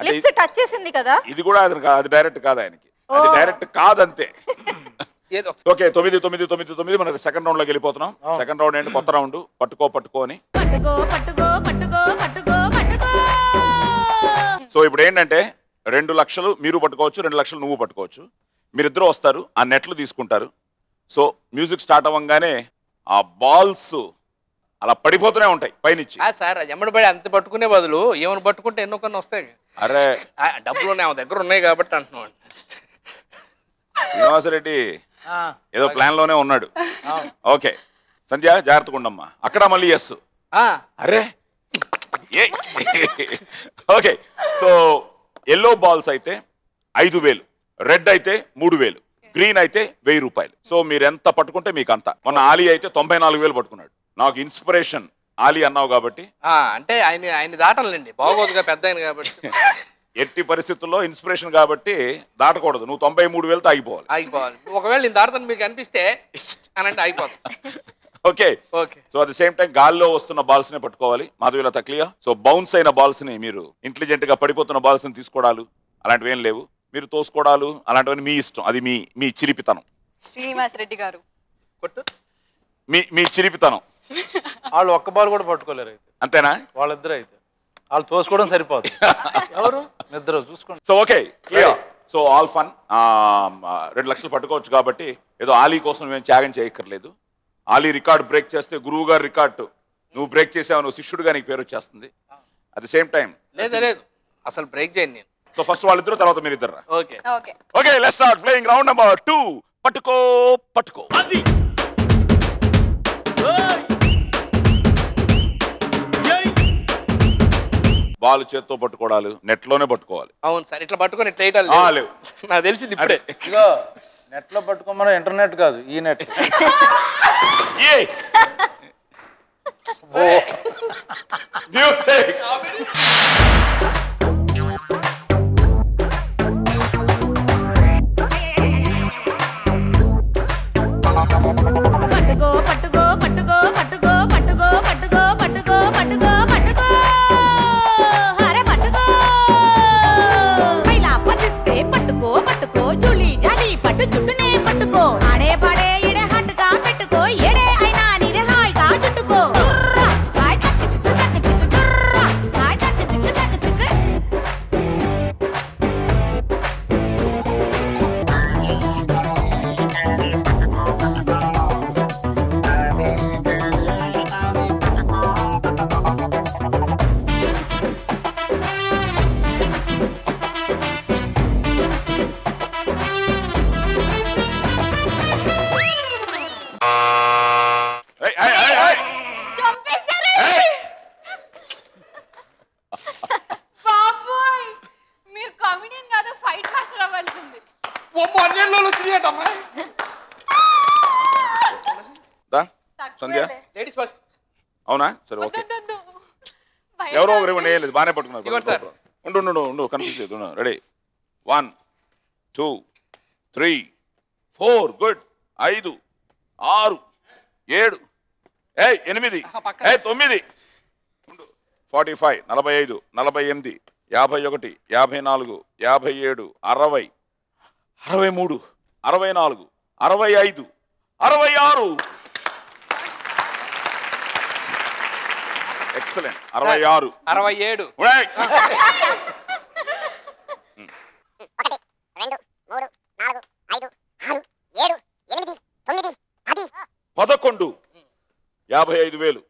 లిప్స్ టచ్ చేసింది కదా. ఇది కూడా అది డైరెక్ట్ కాదు ఆయనకి, అది డైరెక్ట్ కాదంతే. ఏదో ఓకే, 9 మనకి సెకండ్ రౌండ్ లోకి వెళ్ళిపోతున్నాం. సెకండ్ రౌండ్ ఏంటి? కొత్త రౌండ్. పట్టుకో అని. సో ఇప్పుడు ఏంటంటే 2 లక్షలు మీరు పట్టుకోవచ్చు, 2 లక్షలు నువ్వు పట్టుకోవచ్చు. మీరిద్దరూ వస్తారు, ఆ నెట్లు తీసుకుంటారు. సో మ్యూజిక్ స్టార్ట్ అవ్వగానే ఆ బాల్స్ అలా పడిపోతూనే ఉంటాయి పైనుంచి. సార్ ఎమ్మడిపడి అంత పట్టుకునే బదులు ఏమైనా పట్టుకుంటే ఎన్నో కన్నా వస్తాయి. అరే డబ్బులు ఉన్నాయి, దగ్గర ఉన్నాయి కాబట్టి అంటున్నాను. శ్రీనివాసరెడ్డి, ఏదో ప్లాన్ లోనే ఉన్నాడు. ఓకే సంధ్య జాగ్రత్తగా ఉండమ్మా. అక్కడ మళ్ళీ ఎస్. అరే ఓకే. సో ఎల్లో బాల్స్ అయితే 5,000, రెడ్ అయితే 3,000, గ్రీన్ అయితే 1,000 రూపాయలు. సో మీరు ఎంత పట్టుకుంటే మీకు అంత. మొన్న ఆలీ అయితే 94,000 పట్టుకున్నాడు. నాకు ఇన్స్పిరేషన్ ఆలీ అన్నావు కాబట్టి. అంటే ఆయన దాటంలేండి, బాగోదుగా పెద్ద ఆయన కాబట్టి. ఎట్టి పరిస్థితుల్లో ఇన్స్పిరేషన్ కాబట్టి దాటకూడదు. నువ్వు 93,000తో ఆగిపోవాలి. ఒకవేళ నేను దాటుతాను మీకు అనిపిస్తే అనంటే ఆగిపోతాను. Okay. So at the same time గాల్లో వస్తున్న బాల్స్ నే పట్టుకోవాలి. మాధవీలత క్లియర్. సో బౌన్స్ అయిన బాల్స్ ని మీరు ఇంటెలిజెంట్ గా పడిపోతున్న బాల్స్ ని తీసుకోవడాలు అలాంటివి ఏం లేవు. మీరు తోసుకోవడాలు అలాంటివన్నీ మీ ఇష్టం. అది మీ చిలిపితనం. శ్రీనివాస్ రెడ్డి గారు కొట్టు. మీ చిలిపితనం. వాళ్ళు ఒక్క బాల్ కూడా పట్టుకోలేరు అయితే. అంతేనా? వాళ్ళిద్దరు అయితే వాళ్ళు తోసుకోవడం సరిపోదు. ఎవరు ఇద్దరు చూసుకోండి. So okay clear. So all fun. 2 లక్షలు పట్టుకోవచ్చు కాబట్టి ఏదో ఆలీ కోసం మేము త్యాగం చేయక్కర్లేదు. ఆలీ రికార్డ్ బ్రేక్ చేస్తే గురువు గారు రికార్డు నువ్వు బ్రేక్ చేసావు, నువ్వు శిష్యుడుగా నీకు పేరు వచ్చేస్తుంది. అట్ ద సేమ్ టైం లేదు అసలు బ్రేక్ చేయండి నేను. సో ఫస్ట్ వాళ్ళిద్దరు, తర్వాత మీరు ఇద్దరు. Okay okay let's start playing round number 2. పట్టుకో. బాల్ చేత్తో పట్టుకోవడాలు, నెట్ లోనే పట్టుకోవాలి. అవును సార్, ఇట్లా పట్టుకొని ఇట్లా వేయటాలు లేవు. నాకు తెలిసింది ఇప్పుడే. ఇగో నెట్ లో పట్టుకోమని ఇంటర్నెట్ కాదు, ఈ నెట్. మ్యూజిక్. పట్టుకో పట్టుకో పట్టుకో పట్టుకో పట్టుకో పట్టుకో పట్టుకో పట్టుకో పట్టుకో అరే పట్టుకో పైలా పచ్చిస్తే పట్టుకో పట్టుకో జులి జాలి పట్టు చుట్టూనే పట్టుకో ఆడే పాడే ఇడే హట్టుగా పెట్టుకో ఏడే అయినా నీదే హాయిగా చుట్టుకో హాయ్ తక్క చిక్కు హాయ్ తక్క చిక్కు బాబోయ్, మీరు కామెడియన్ కాదు, ఫైట్ మాస్టర్ అవ్వాల్సింది. సంధ్య లేడీస్ ఫస్ట్. అవునా? సరే ఓకే. ఎవరో ఒకరు ఇవ్వండి. లేదు బాగానే పట్టుకున్నారు. ఉండు కన్ఫ్యూజ్ చేయదు. Ready 1 2 3 4 good. 5 6 7 8 9 45 45 48 51 54 57 60 63 64 65 66. ఎక్సలెంట్. 66 67 రైట్. 11 55,000.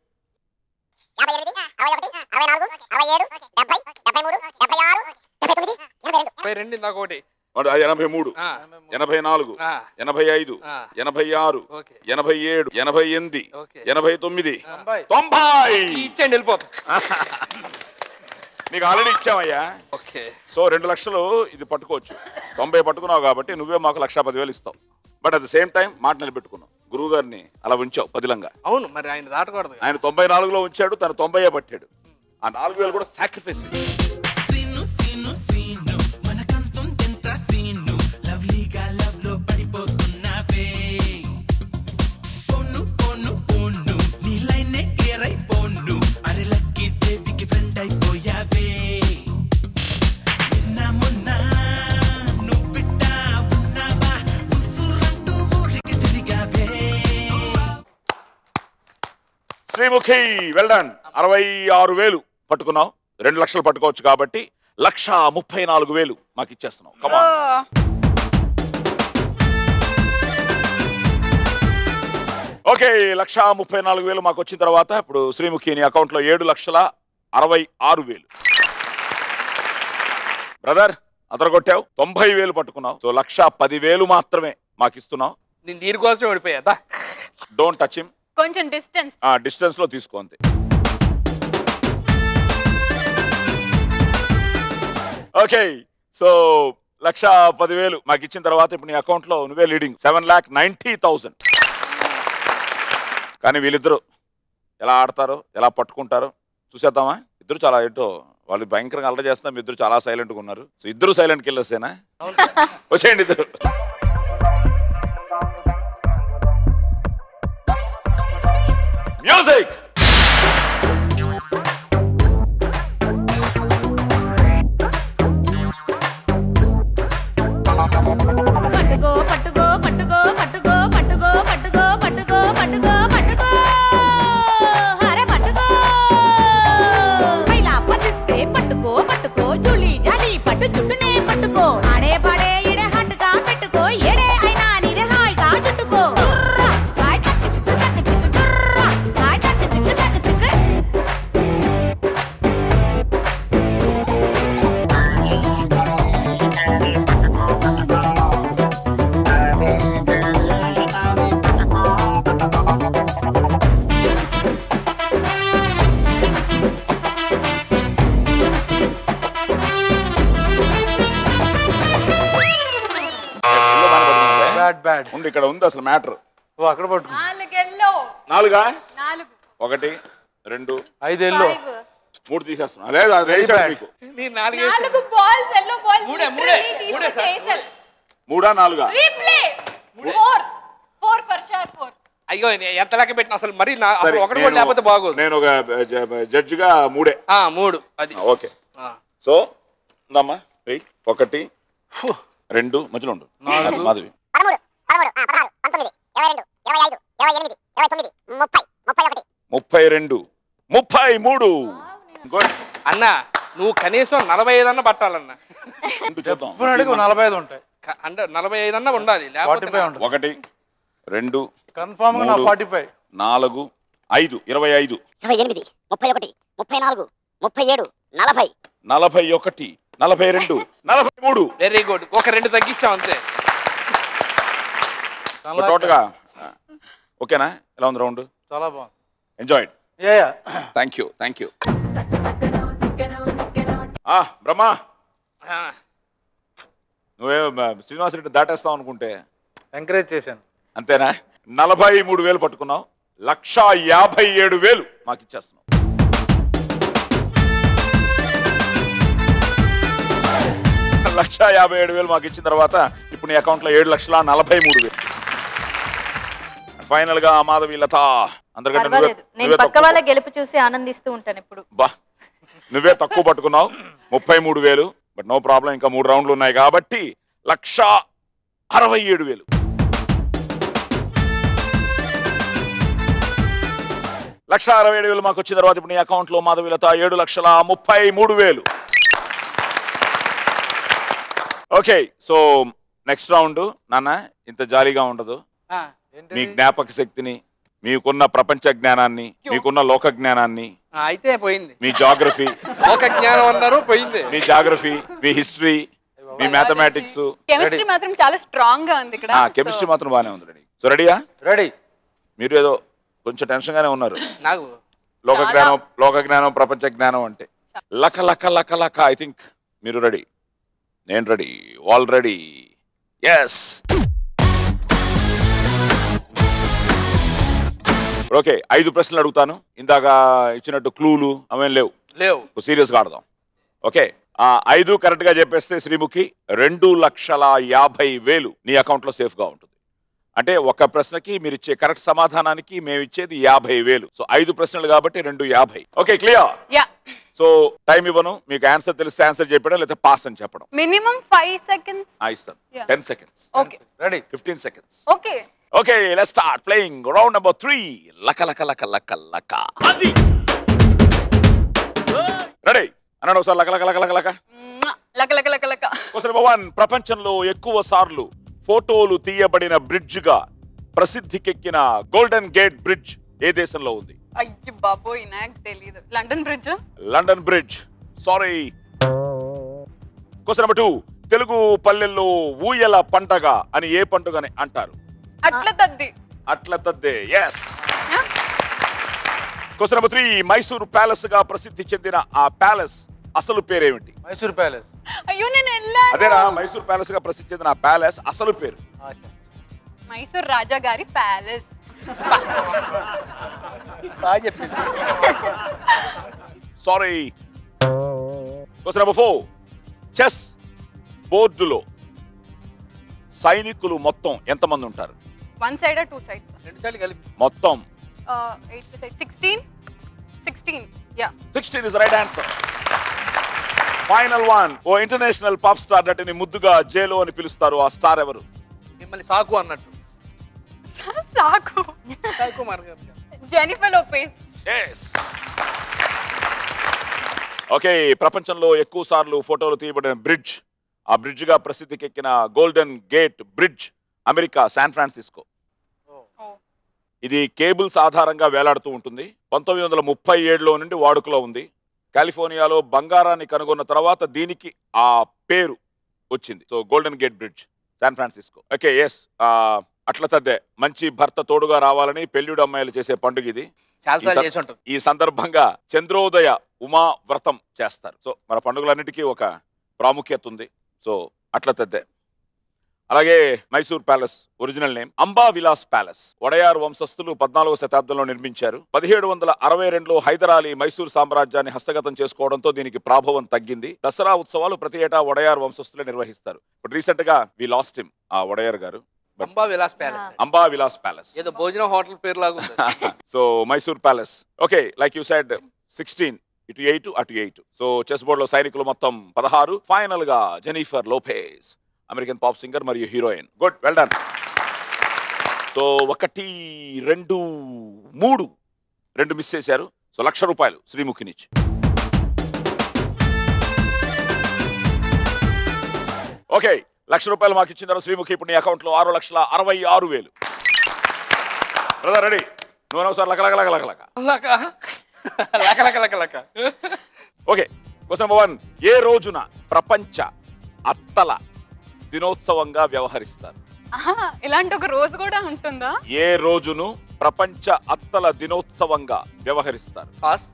72 ఇందాక ఒకటి. 83 84 85 86 87 88 89 90. ఇచ్చేయండి వెళ్ళిపోతా. నీకు ఆల్రెడీ ఇచ్చామయ్యా. ఓకే. సో 2 లక్షలు ఇది పట్టుకోవచ్చు. 90 పట్టుకున్నావు కాబట్టి నువ్వే మాకు 1,10,000 ఇస్తావు. But at the same time మాట నిలబెట్టుకున్నావు. గురువు గారిని అలా ఉంచావు పదిలంగా. అవును, మరి ఆయన దాటకూడదు. ఆయన 94లో ఉంచాడు, తను 90 పట్టాడు. ఆ 4,000 కూడా సాక్రిఫైస్. Sreemukhi well done. 66,000 పట్టుకున్నావు. 2 లక్షలు పట్టుకోవచ్చు కాబట్టి 1,34,000 మాకు ఇచ్చేస్తున్నావు. కమా. ఓకే 1,34,000 మాకు వచ్చిన తర్వాత ఇప్పుడు శ్రీముఖి నీ అకౌంట్ లో 7,66,000. బ్రదర్ అదరగొట్టావు. 90,000 పట్టుకున్నావు. సో 1,10,000 మాత్రమే మాకు ఇస్తున్నావు. నేను దీనికోసం ఓడిపోయా. Don't touch him. కొంచెం డిస్టెన్స్. డిస్టెన్స్ లో తీసుకో అంతే. ఓకే, సో 1,10,000 మాకు ఇచ్చిన తర్వాత ఇప్పుడు నీ అకౌంట్ లో నువ్వే లీడింగ్ 7,90,000. కానీ వీళ్ళిద్దరు ఎలా ఆడతారో ఎలా పట్టుకుంటారో చూసేద్దామా? ఇద్దరు చాలా ఏంటో వాళ్ళు భయంకరంగా అల్లరి చేస్తున్నారు, మీ ఇద్దరు చాలా సైలెంట్గా ఉన్నారు. సో ఇద్దరు సైలెంట్ కిల్లర్సేనా? వచ్చేయండి ఇద్దరు. మ్యూజిక్. పట్టుకో పట్టుకో పట్టుకో పట్టుకో పట్టుకో పట్టుకో పట్టుకో పట్టుకో పట్టుకో అరే పట్టుకో పైలా పచ్చిస్తే పట్టుకో పట్టుకో జూలి జాలి పట్టు చుట్టూనే పట్టుకో ఆడే పాడే ఇడే హట్టుగా పెట్టుకో ఏడే అయినా నీదే హాయిగా చుట్టుకో హాయ్ తక్క చిక్కు హాయ్ తక్క చిక్కు బ్యాడ్ ఉండి ఇక్కడ ఉంది అసలు మ్యాటర్. ఓ అక్కడ పట్టుకో. 4 ఎల్లో. 4 4. 1 2 5 ఎల్లో 3 తీసేస్తున్నా. లేదు అది వేసాడు మీకు. నేను 4 4 బాల్స్ ఎల్లో బాల్స్. మూడే సార్. 3 4 రీప్లే. 4 for sure 4. అయ్యో ఎంత లెక్క పెట్టిన అసలు మరి అసలు ఒకటి కూడా లేకపోతే బాగోదు. నేను ఒక జడ్జిగా 3. 3 అది ఓకే. సో ఉందమ్మా 1 2 మధ్యలో ఉండు. మాధవి 13 16 19 22 25 28 29 30 31 32 33. గుడ్ అన్న నువ్వు కనీసం 45 అన్న పట్టాలన్న. చూద్దాం. 45 ఉంటాయి. 45 అన్న ఉండాలి, లేకపోతే 45 ఉంటుంది. 1 2 కన్ఫర్మ్ గా 45 4 5 25 28 31 34 37 40 41 42 43. Very good. ఒక 2 తగ్గించాం అంతే. టోటల్గా ఓకేనా? ఎలా ఉంది రౌండ్? చాలా బాగుంది. Enjoyed. Yeah thank you. Brahma నువ్వే శ్రీనివాస్ రెడ్డి దాటేస్తావు అనుకుంటే ఎంకరేజ్ చేశాను అంతేనా? 43,000 పట్టుకున్నావు. 1,57,000 మాకు ఇచ్చేస్తున్నావు. $1,57,000 మాకు ఇచ్చిన తర్వాత ఇప్పుడు నీ అకౌంట్ లో 7,43,000. ఫైనల్ గా మాధవి లత అందరికంటే నేను పక్క వాళ్ళ గెలుపు చూసి ఆనందిస్తూ ఉంటాను ఇప్పుడు. బా నువ్వే తక్కువ పట్టుకున్నావు 33,000. బట్ నో ప్రాబ్లం, ఇంకా 3 రౌండ్లు ఉన్నాయి కాబట్టి 1,67,000. $1,67,000 మాకు వచ్చిన తర్వాత ఇప్పుడు నీ అకౌంట్ లో Madhavi Latha 7,33,000. Okay, so next round నాన్న ఇంత జాలీగా ఉండదు. మీ జ్ఞాపక శక్తిని, మీకున్న ప్రపంచ జ్ఞానాన్ని, మీకున్న లోక జ్ఞానాన్ని, అయితే పోయింది మీ జాగ్రఫీ, లోక జ్ఞానం అన్నారు పోయింది, మీ జాగ్రఫీ, మీ హిస్టరీ, మీ మ్యాథమెటిక్స్, కెమిస్ట్రీ మాత్రం చాలా స్ట్రాంగ్ గా ఉంది ఇక్కడ. కెమిస్ట్రీ మాత్రం బాగానే ఉంది. రెడీ? సో రెడీయా? రెడీ. మీరు ఏదో కొంచెం టెన్షన్ గానే ఉన్నారు. నాకు లోక జ్ఞానం ప్రపంచ జ్ఞానం అంటే లక లక లక లక. ఐ థింక్ మీరు రెడీ, నేను ready, all ready. Yes. Okay, 5 ప్రశ్నలు అడుగుతాను. ఇందాక ఇచ్చినట్టు క్లూలు అవేం లేవు. సీరియస్ గా ఆడదాం. ఓకే, 5 కరెక్ట్ గా చెప్పేస్తే శ్రీముఖి 2,50,000 నీ అకౌంట్ లో సేఫ్ గా ఉంటుంది. అంటే ఒక ప్రశ్నకి మీరు ఇచ్చే కరెక్ట్ సమాధానానికి మేము ఇచ్చేది 50,000. సో 5 ప్రశ్నలు కాబట్టి 2,50. Okay, clear? సో టైం ఇవ్వను, మీకు ఆన్సర్ తెలిస్తే ఆన్సర్ చెప్పడం, లేదా పాస్ అని చెప్పడం. మినిమం 5 సెకండ్స్ ఇస్తాను. 10 seconds. Okay, ready. 15 seconds. Okay. Okay, let's start playing round number 3. Laka laka laka laka laka. Ready? Another ఒకసారి laka laka laka laka laka. లక లక లక లక. Question number 1. ప్రపంచంలో ఎక్కువ సార్లు ఫోటోలు తీయబడిన బ్రిడ్జ్ గా ప్రసిద్ధికెక్కిన గోల్డెన్ గేట్ బ్రిడ్జ్ ఏ దేశంలో ఉంది? అయ్యో బాబోయ్, నాకు తెలీదు. London bridge. London bridge. Sorry. Question number 2. Telugu పల్లెల్లో ఊయల పండగ అని ఏ పండుగని అంటారు? అట్ల తద్ది. అట్ల తద్దే. Yes. Question number 3. Mysore palace గా ప్రసిద్ధి చెందిన ఆ ప్యాలెస్ అసలు పేరేమిటి? మైసూర్ ప్యాలెస్. అయ్యో నేను వెళ్ళాను. అదేనా మైసూర్ ప్యాలెస్ గా ప్రసిద్ధి చెందిన ఆ ప్యాలెస్ అసలు పేరు? మైసూర్ రాజా గారి ప్యాలెస్. బాగా చెప్పింది. సారీ. Question number 4. చెస్ బోర్డులో సైనికులు మొత్తం ఎంతమంది ఉంటారు? 1 సైడ్ 2 సైడ్స్? 2 సైడ్లు కలిపి మొత్తం 8 side 16. 16. Yeah. 16 is right answer. Final one. ఓ ఇంటర్నేషనల్ పాప్ స్టార్ నటిని ముద్దుగా జేలో అని పిలుస్తారు. ఆ స్టార్ ఎవరు? మిమ్మల్ని సాకు అన్నట్టు. సాకు. సాకు మార్గం. Jennifer Lopez. yes. ఓకే. ప్రపంచంలో ఎక్కువ సార్లు ఫోటోలు తీయబడిన బ్రిడ్జ్, ఆ బ్రిడ్జ్ గా ప్రసిద్ధికెక్కిన golden gate bridge America San Francisco. ఇది కేబుల్స్ ఆధారంగా వేలాడుతూ ఉంటుంది. 1937లో నుండి వాడుకలో ఉంది. కాలిఫోర్నియాలో బంగారాన్ని కనుగొన్న తర్వాత దీనికి ఆ పేరు వచ్చింది. So golden gate bridge, San Francisco. Okay. Yes. అట్ల తద్దే. మంచి భర్త తోడుగా రావాలని పెళ్లిడు అమ్మాయిలు చేసే పండుగ ఇది. ఈ సందర్భంగా చంద్రోదయ ఉమా వ్రతం చేస్తారు. సో మన పండుగలన్నిటికీ ఒక ప్రాముఖ్యత ఉంది. సో అట్ల తద్దే. అలాగే మైసూర్ ప్యాలెస్ ఒరిజినల్ నేమ్ అంబా విలాస్ ప్యాలెస్. వడయార్ వంశస్థులు 14వ శతాబ్దంలో నిర్మించారు. 1762లో హైదర్ అలీ మైసూర్ సామ్రాజ్యాన్ని హస్తగతం చేసుకోవడంతో దీనికి ప్రాభవం తగ్గింది. దసరా ఉత్సవాలు ప్రతి ఏటా వడయార్ వంశస్థులే నిర్వహిస్తారు. బట్ రీసెంట్ గా వి లాస్ట్ హిమ్, ఆ వడయార్ గారు. అంబా విలాస్ ప్యాలెస్. అంబా విలాస్ ప్యాలెస్ ఏదో భోజనం హోటల్ పేరు లాగా ఉంది. So Mysore palace. Okay. Like you said 16 ఇటు 8 అటు 8. సో చెస్ బోర్డ్ లో సైనికులు మొత్తం 16. ఫైనల్ గా Jennifer Lopez, American pop singer మరియు heroine. Good, well done. So 1, 2, 3 miss చేశారు. సో ₹1,00,000 శ్రీముఖి నుంచి. ఓకే. ₹1,00,000 మాకు ఇచ్చిన తర్వాత శ్రీముఖి ఇప్పుడు నీ అకౌంట్ లో 6,66,000. Brother ready? నువ్వు ఒకసారి లక. ఓకే. Question number 1. ఏ రోజున ప్రపంచ అత్తల దినోత్సవంగా వ్యవహరిస్తారు? ఇలాంటి ఒక రోజు కూడా ఉంటుందా? ఏ రోజును ప్రపంచ అత్తల దినోత్సవంగా వ్యవహరిస్తారు? పాస్.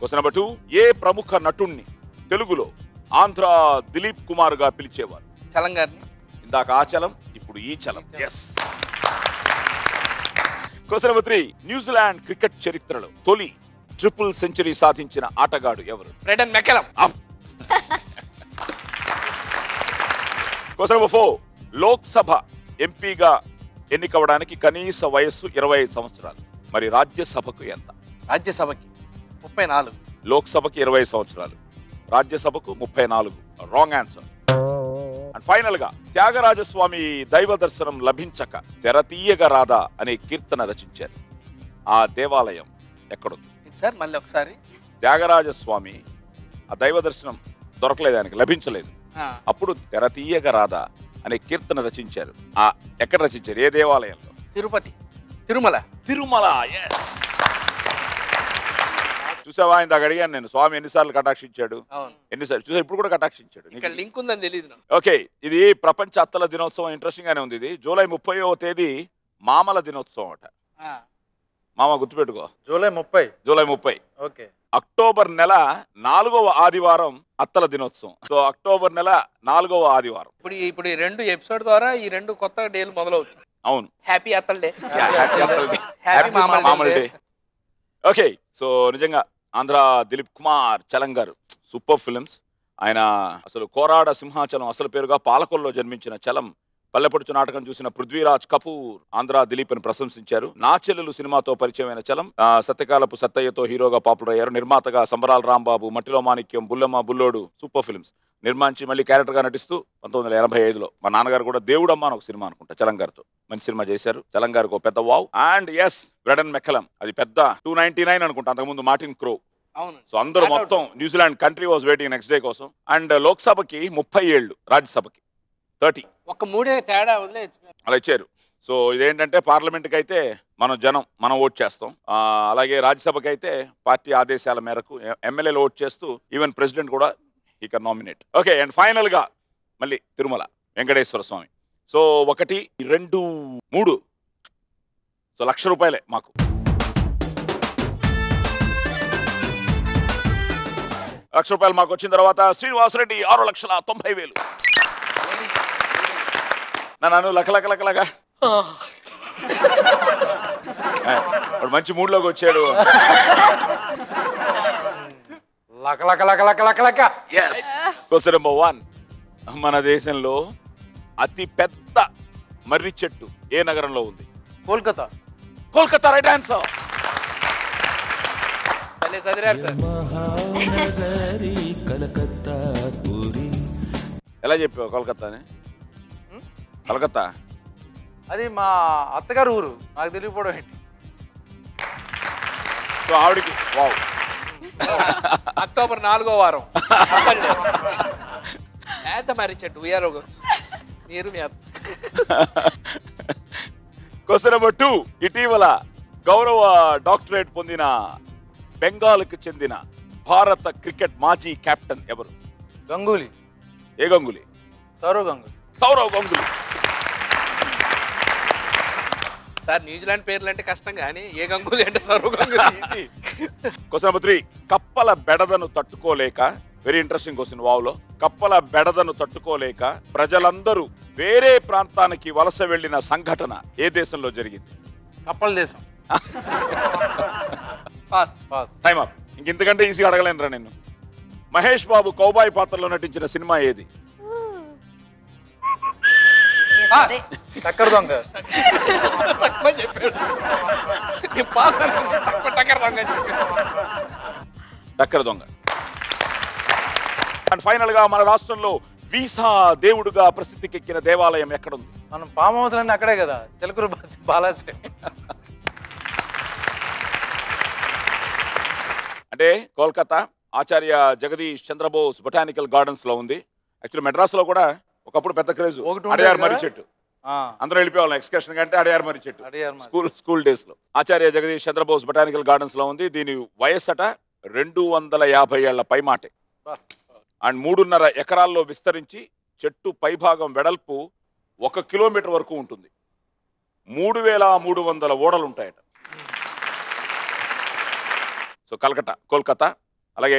Question number 2. ఏ ప్రముఖ నటుణ్ణి తెలుగులో ఆంధ్ర దిలీప్ కుమార్ గా పిలిచేవారు? చలం గారిని. ఇందాక ఆ చలం, ఇప్పుడు ఈ చలం. Yes. Question number 3. New Zealand cricket చరిత్రలో తొలి ట్రిపుల్ సెంచరీ సాధించిన ఆటగాడు ఎవరు? Brendon McCullum. Question number 4. Lok Sabha ఎంపీగా ఎన్నికవడానికి కనీస వయస్సు 25 సంవత్సరాలు. మరి రాజ్యసభకు ఎంత? రాజ్యసభకి 34. లోక్సభకి 20 సంవత్సరాలు, రాజ్యసభకు 34. Wrong answer. అండ్ ఫైనల్ గా త్యాగరాజస్వామి దైవ దర్శనం లభించక తెరతీయగ రాధా అనే కీర్తన రచించారు. ఆ దేవాలయం ఎక్కడుంది? సార్ మళ్ళీ ఒకసారి. త్యాగరాజస్వామి ఆ దైవ దర్శనం దొరకలేదు, ఆయనకి లభించలేదు. అప్పుడు తెరతీయగ రాధా అనే కీర్తన రచించారు. ఆ ఎక్కడ రచించారు? ఏ దేవాలయంలో? తిరుపతి. తిరుమల. చూసావా? ఇందాక అడిగాను నేను, స్వామి ఎన్నిసార్లు కటాక్షించాడు, ఎన్నిసార్లు చూసా. ఇప్పుడు కూడా కటాక్షించాడు. లింక్ ఉందని తెలియదు. ఓకే. ఇది ప్రపంచ అత్తల దినోత్సవం. ఇంట్రెస్టింగ్ గానే ఉంది. ఇది జూలై 30వ తేదీ మామల దినోత్సవం అట. మామ గుర్తుపెట్టుకో. జూలై 30. ఓకే. అక్టోబర్ నెల 4వ ఆదివారం అత్తల దినోత్సవం. సో అక్టోబర్ నెల 4వ ఆదివారం. ఇప్పుడు ఈ 2 ఎపిసోడ్ ద్వారా ఈ 2 కొత్త డేలు మొదలవుతుంది. అవును. హ్యాపీ అత్తల డే. హ్యాపీ మామల డే. ఓకే. సో నిజంగా ఆంధ్ర దిలీప్ కుమార్ చలం గారు సూపర్ ఫిల్మ్స్. ఆయన అసలు కోరాడ సింహాచలం అసలు పేరుగా పాలకొల్లో జన్మించిన చలం పల్లెపడుచు నాటకం చూసిన పృథ్వీరాజ్ కపూర్ ఆంధ్ర దిలీప్ అని ప్రశంసించారు. నా చెల్లెలు సినిమాతో పరిచయమైన చలం సత్యకాలపు సత్తయ్యతో హీరోగా పాపులర్ అయ్యారు. నిర్మాతగా సంబరాల రాంబాబు, మట్టిలో మాణిక్యం, బుల్లమ్మ, బుల్లోడు సూపర్ ఫిల్మ్స్ నిర్మించి మళ్ళీ క్యారెక్టర్ గా నటిస్తూ 1985లో మా నాన్నగారు కూడా దేవుడమ్మ అని ఒక సినిమా అనుకుంటా చలం గారితో మంచి సినిమా చేశారు. చలం గారికి ఒక పెద్ద వావ్. అండ్ ఎస్, బ్రెడన్ మెక్కలం అది పెద్ద 299 అనుకుంటా. అంతకుముందు మార్టిన్ క్రో. అవును. సో అందరూ మొత్తం New Zealand country was waiting next day కోసం. అండ్ లోక్సభకి 30 ఏళ్ళు, రాజ్యసభకి 30. ఒక 3 తేడా వదిలేచ్చు అలా ఇచ్చారు. సో ఇదేంటంటే పార్లమెంట్కి అయితే మనం ఓట్ చేస్తాం. అలాగే రాజ్యసభకి అయితే పార్టీ ఆదేశాల మేరకు ఎమ్మెల్యేలు ఓట్ చేస్తూ ఈవెన్ ప్రెసిడెంట్ కూడా ఈ can nominate. Okay. And final గా మళ్ళీ తిరుమల వెంకటేశ్వర స్వామి. సో 1, 2, 3. సో ₹1,00,000 మాకు. ₹1,00,000 మాకు వచ్చిన తర్వాత శ్రీనివాసరెడ్డి 6,90,000. నన్ను లక వాడు మంచి మూడ్లోకి వచ్చాడు. Question number 1. మన దేశంలో అతి పెద్ద మర్రి చెట్టు ఏ నగరంలో ఉంది? కోల్కతా. Kolkata right answer. చదివారు సార్. మహానగరి కలకత్తా పూరి. ఎలా చెప్పావు కోల్కతాని? కలకత్తా అది మా అత్తగారు ఊరు, నాకు తెలియకపోవడం ఏంటి? సో ఆవిడికి వావ్. అక్టోబర్ 4వ వారం ఎంత మరి చెట్టు ఉయ్యాలో మీరు మీ క్వశ్చన్ నెంబర్ 2. ఇటీవల గౌరవ డాక్టరేట్ పొందిన బెంగాల్కు చెందిన భారత క్రికెట్ మాజీ కెప్టెన్ ఎవరు? గంగూలీ. ఏ గంగూలీ? సౌరవ్ గంగూలీ. సౌరవ్ గంగూలీ. సార్ న్యూజిలాండ్ పేర్లు అంటే కష్టం కానీ ఏ గంగూలీ అంటే Sourav Ganguly easy. Question number 3. కప్పల బెడదను తట్టుకోలేక, వెరీ ఇంట్రెస్టింగ్ క్వశ్చన్ వావ్లో, కప్పల బెడదను తట్టుకోలేక ప్రజలందరూ వేరే ప్రాంతానికి వలస వెళ్లిన సంఘటన ఏ దేశంలో జరిగింది? కప్పల దేశం. పాస్. Time up. ఇంకెంతకంటే ఈజీగా అడగలేనురా నిన్ను. మహేష్ బాబు కౌబాయ్ పాత్రలో నటించిన సినిమా ఏది? చక్కర దొంగ. చక్కర దొంగ. అండ్ ఫైనల్ గా మన రాష్ట్రంలో వీసా దేవుడుగా ప్రసిద్ధికెక్కిన దేవాలయం ఎక్కడుంది? మనం ఫామ్ హౌస్ అన్నీ అక్కడే కదా, చిలకూరు బాలాజీ. అంటే కోల్కతా ఆచార్య జగదీష్ చంద్రబోస్ బొటానికల్ గార్డెన్స్ లో ఉంది. యాక్చువల్లీ మెడ్రాస్ లో కూడా ఒకప్పుడు పెద్ద క్రేజ్ అడయార్ మర్రి చెట్టు. అందరూ వెళ్ళిపోవాలి ఎక్స్కర్షన్ కంటే అడయార్ మర్రి చెట్టు స్కూల్ డేస్ లో. ఆచార్య జగదీష్ చంద్రబోస్ బొటానికల్ గార్డెన్స్ లో ఉంది. దీని వయస్సట 250 ఏళ్ల పైమాటే. అండ్ 3.5 ఎకరాల్లో విస్తరించి చెట్టు పైభాగం వెడల్పు 1 కిలోమీటర్ వరకు ఉంటుంది. 3,300 ఓడలు ఉంటాయట. సో కోల్కతా. అలాగే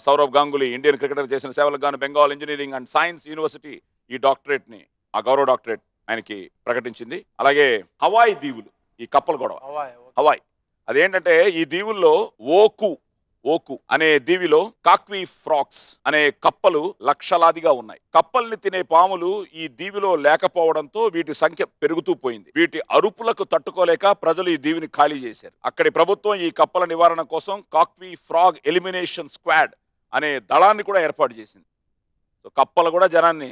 సౌరవ్ గంగూలీ ఇండియన్ క్రికెటర్ చేసిన సేవలకు గాను Bengal engineering and science university ఈ డాక్టరేట్ ని, ఆ గౌరవ డాక్టరేట్ ఆయనకి ప్రకటించింది. అలాగే హవాయ్ దీవులు, ఈ కప్పల గొడవ హవాయ్, అదేంటంటే ఈ దీవుల్లో ఓకు అనే దీవిలో కాక్వీ ఫ్రాక్స్ అనే కప్పలు లక్షలాదిగా ఉన్నాయి. కప్పల్ని తినే పాములు ఈ దీవిలో లేకపోవడంతో వీటి సంఖ్య పెరుగుతూ పోయింది. వీటి అరుపులకు తట్టుకోలేక ప్రజలు ఈ దీవిని ఖాళీ చేశారు. అక్కడి ప్రభుత్వం ఈ కప్పల నివారణ కోసం కాక్వీ ఫ్రాగ్ ఎలిమినేషన్ స్క్వాడ్ అనే దళాన్ని కూడా ఏర్పాటు చేసింది. సో కప్పలు కూడా జనాన్ని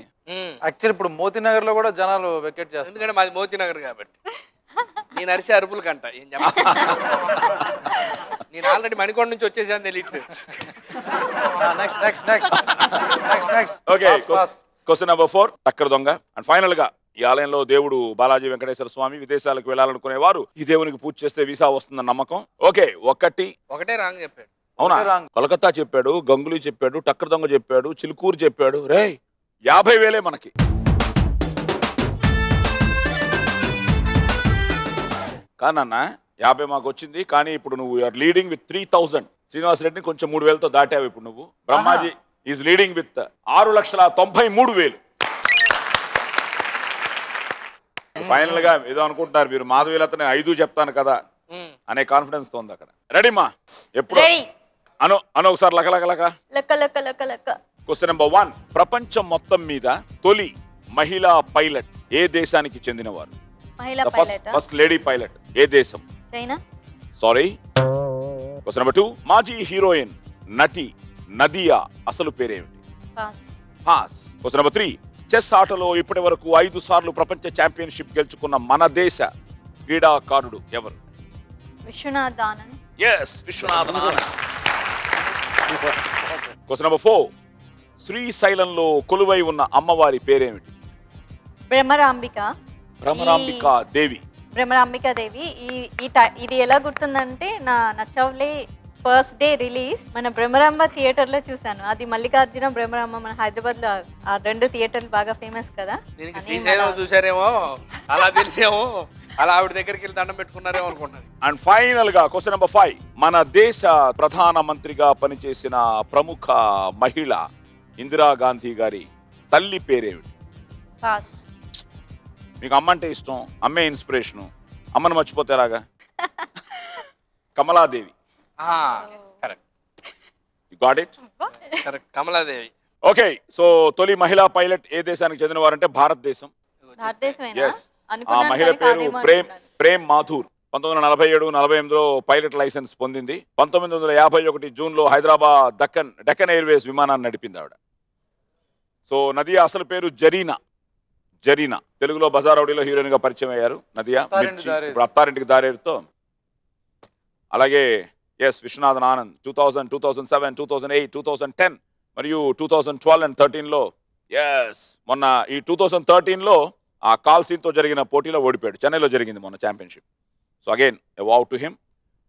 యాక్చువల్లీ ఇప్పుడు మోతీనగర్ లో కూడా జనాలు వెకెట్ చేస్తారు, ఎందుకంటే మాది మోతీనగర్ కాబట్టి. నేను అరిసే అరుపుల కంట ఏం చెప్ప, నేను ఆల్రెడీ మణికొండ నుంచి వచ్చేసాను తెలియదు. ఓకే, క్వశ్చన్ నెంబర్ 4 చక్కర దొంగ. అండ్ ఫైనల్ గా ఈ ఆలయంలో దేవుడు బాలాజీ వెంకటేశ్వర స్వామి. విదేశాలకు వెళ్ళాలనుకునే వారు ఈ దేవునికి పూజ చేస్తే వీసా వస్తుందన్న నమ్మకం. ఓకే, ఒకటే రాంగ్ చెప్పాడు. అవునా? కోల్కతా చెప్పాడు, గంగులీ చెప్పాడు, టక్కర దొంగ చెప్పాడు, చిలుకూరు చెప్పాడు. రే 50,000 మనకి. కానన్నా 50 మాకు వచ్చింది. కానీ ఇప్పుడు నువ్వు యూఆర్ లీడింగ్ విత్ 3,000. శ్రీనివాస్ రెడ్డిని కొంచెం 3,000తో దాటావు ఇప్పుడు నువ్వు. Brahmaji is leading with 6,93,000. Final గా ఏదో అనుకుంటున్నారు మీరు, మాధవీలతనే 5 చెప్తాను కదా అనే కాన్ఫిడెన్స్ తో ఉంది అక్కడ. రెడీమా? ఎప్పుడు అను ఒకసారి లక. Question number 1. ప్రపంచం మొత్తం మీద తొలి మహిళా పైలట్ ఏ దేశానికి చెందినవారు? ఫస్ట్ లేడీ పైలట్ ఏ దేశం? చైనా. సారీ. Question number 2. మాజీ హీరోయిన్ నటి నదియా అసలు పేరేమిటి? పాస్. Question number 3. చెస్ ఆటలో ఇప్పటి వరకు 5 సార్లు ప్రపంచ ఛాంపియన్షిప్ గెలుచుకున్న మన దేశ క్రీడాకారుడు ఎవరు? Viswanath Anand. yes, Viswanath Anand. Question number 4. శ్రీశైలంలో కొలువై ఉన్న అమ్మవారి పేరేమిటి? భ్రమరాంబిక దేవి. ఇది ఎలా గుర్తుందంటే నా నచ్చవులే ఫస్ట్ డే రిలీజ్ మన బ్రహ్మరాంబ థియేటర్ లో చూసాను. అది మల్లికార్జున బ్రహ్మరాంబ మన హైదరాబాద్ లో ఆ 2 థియేటర్లు బాగా ఫేమస్ కదా. దీనికి శ్రీశైలం చూసారేమో, అలా తెలిసేమో, అలా ఆవిడ దగ్గరికి వెళ్ళి దండం పెట్టుకున్నారేమో అనుకుంటున్నాను. అండ్ ఫైనల్ గా క్వశ్చన్ నెంబర్ 5. మన దేశ ప్రధానమంత్రిగా పనిచేసిన ప్రముఖ మహిళ ఇందిరాగాంధీ గారి తల్లి పేరేమిటి? పాస్. మీకు అమ్మ అంటే ఇష్టం, అమ్మే ఇన్స్పిరేషను, అమ్మను మర్చిపోతే ఎలాగా? Kamaladevi. Correct. You got it? Correct, Kamaladevi. Okay, so తొలి మహిళా పైలట్ ఏ దేశానికి చెందిన వారంటే భారతదేశం. భారతదేశమేనా? ఆ మహిళ పేరు ప్రేమ్ మాథూర్. 1947-48లో పైలట్ లైసెన్స్ పొందింది. 1951 జూన్లో హైదరాబాద్ డెక్కన్ ఎయిర్వేస్ విమానాన్ని నడిపింది ఆవిడ. సో నదియా అసలు పేరు జరీనా. తెలుగులో బజారౌడీలో హీరోయిన్ గా పరిచయం అయ్యారు నదియా. ఇప్పుడు అత్తారింటికి దారేరుతో. అలాగే విశ్వనాథన్ ఆనంద్ 2000, 2007, 2008, 2010 మరియు 2012 and 13లో మొన్న ఈ 2013లో ఆ కాల్సీన్తో జరిగిన పోటీలో ఓడిపోయాడు. చెన్నైలో జరిగింది మొన్న championship. So again a wow to him.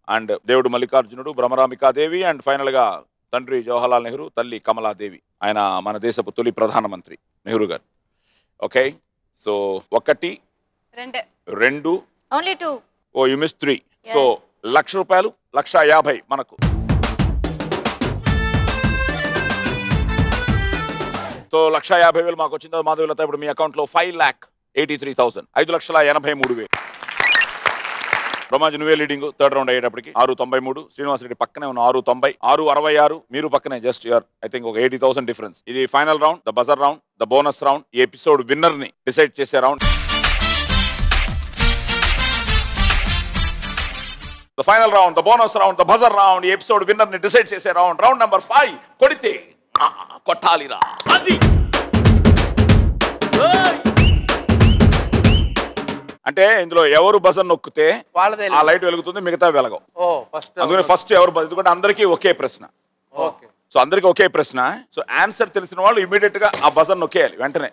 And దేవుడు మల్లికార్జునుడు, భ్రమరాంబికాదేవి, అండ్ ఫైనల్గా తండ్రి జవహర్లాల్ నెహ్రూ, తల్లి కమలాదేవి. ఆయన మన దేశపు తొలి ప్రధానమంత్రి నెహ్రూ గారు. Okay, so 1, 2, only 2. Oh you miss 3. So ₹1,00,000, 1,50,000 మనకు. సో 1,50,000 మాకు వచ్చిన తర్వాత మాధవీలత ఇప్పుడు మీ అకౌంట్లో 5,83,000, 5,83,000. బ్రహ్మాజీ నువ్వే లీడింగ్ థర్డ్ రౌండ్ అయ్యేటప్పటికి 693. శ్రీనివాసరెడ్డి పక్కనే ఉన్న 690, 666. మీరు పక్కనే జస్ట్ యూఆర్ ఐ థింక్ ఒక 80,000 డిఫరెన్స్. ఇది final round, the buzzer round, the bonus round. ఈ ఎపిసోడ్ విన్నర్ ని డిసైడ్ చేసే round. The final round, the bonus round, the buzzer round. ఈ ఎపిసోడ్ విన్నర్ ని డిసైడ్ చేసే రౌండ్, రౌండ్ నెంబర్ 5. కొడితే కొట్టాలిరా అది. అంటే ఇందులో ఎవరు బజర్ నొక్కితే ఆ లైట్ వెలుగుతుంది, మిగతా వెలగవు. అందుకని ఫస్ట్ ఎవరు, ఎందుకంటే అందరికీ ఒకే ప్రశ్న. సో అందరికీ ఒకే ప్రశ్న. సో ఆన్సర్ తెలిసిన వాళ్ళు ఇమీడియట్ గా ఆ బజర్ నొక్కేయాలి వెంటనే.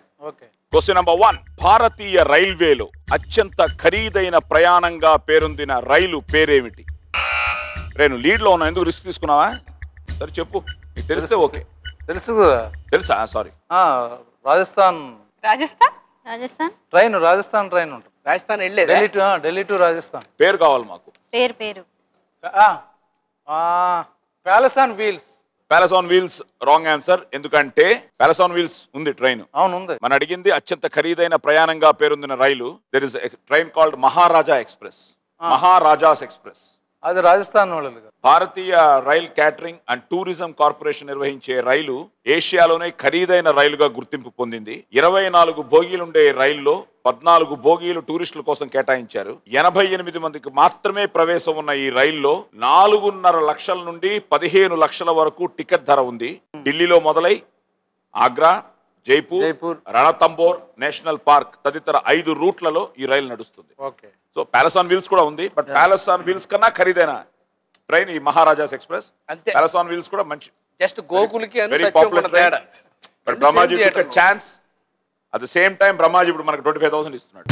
Question number 1. భారతీయ రైల్వేలో అత్యంత ఖరీదైన ప్రయాణంగా పేరొందిన రైలు పేరేమిటి? రేను లీడ్ లో ఉన్నా, ఎందుకు రిస్క్ తీసుకున్నావా? సరే చెప్పు, నీకు తెలిస్తే ఓకే. తెలుసా? సారీ, రాజస్థాన్ ట్రైన్ ఉంటుంది. రాజస్థాన్ వెళ్ళే ఢిల్లీ టు రాజస్థాన్. పేరు కావాలి మాకు. పేరు palace on wheels. Palace on wheels wrong answer. ఎందుకంటే ప్యాలెస్ ఆన్ వీల్స్ ఉంది ట్రైన్. అవును ఉంది. మన అడిగింది అత్యంత ఖరీదైన ప్రయాణంగా పేరొందిన రైలు. There is train called Maharaja express. Maharajas express. అది రాజస్థాన్ వాళ్ళు. భారతీయ rail catering and tourism corporation నిర్వహించే రైలు ఏషియాలోనే ఖరీదైన రైలుగా గుర్తింపు పొందింది. 24 బోగీలుండే రైల్లో 14 బోగీలు టూరిస్టుల కోసం కేటాయించారు. 88 మందికి మాత్రమే ప్రవేశం ఉన్న ఈ రైల్లో 4.5 లక్షల నుండి 15 లక్షల వరకు టికెట్ ధర ఉంది. ఢిల్లీలో మొదలై ఆగ్రా, జైపూర్, రణతంబోర్ నేషనల్ పార్క్ తదితర 5 రూట్లలో ఈ రైలు నడుస్తుంది. సో ప్యాలెస్ ఆన్ వీల్స్ కూడా ఉంది, బట్ ప్యాలెస్ ఆన్ వీల్స్ కన్నా ఖరీదైన ట్రైన్ ఈ Maharajas express. Palace on wheels కూడా మంచి, జస్ట్ గోకుల్కి very popular train. But Brahmaji took a chance. At the same time Brahmaji ఇప్పుడు మనకు 25,000 ఇస్తున్నాడు.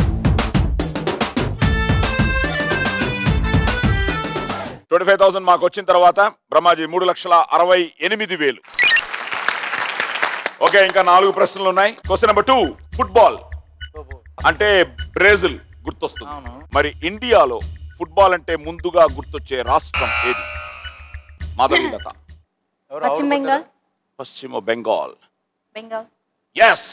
25,000 మాకు వచ్చిన తర్వాత బ్రహ్మాజీ 3,68,000. ఓకే, ఇంకా 4 ప్రశ్నలు ఉన్నాయి. Question number 2. ఫుట్బాల్ అంటే బ్రెజిల్ గుర్తొస్తుంది. మరి ఇండియాలో ఫుట్బాల్ అంటే ముందుగా గుర్తొచ్చే రాష్ట్రం ఏది? మాధవీలత. పశ్చిమ బెంగాల్. ఎస్.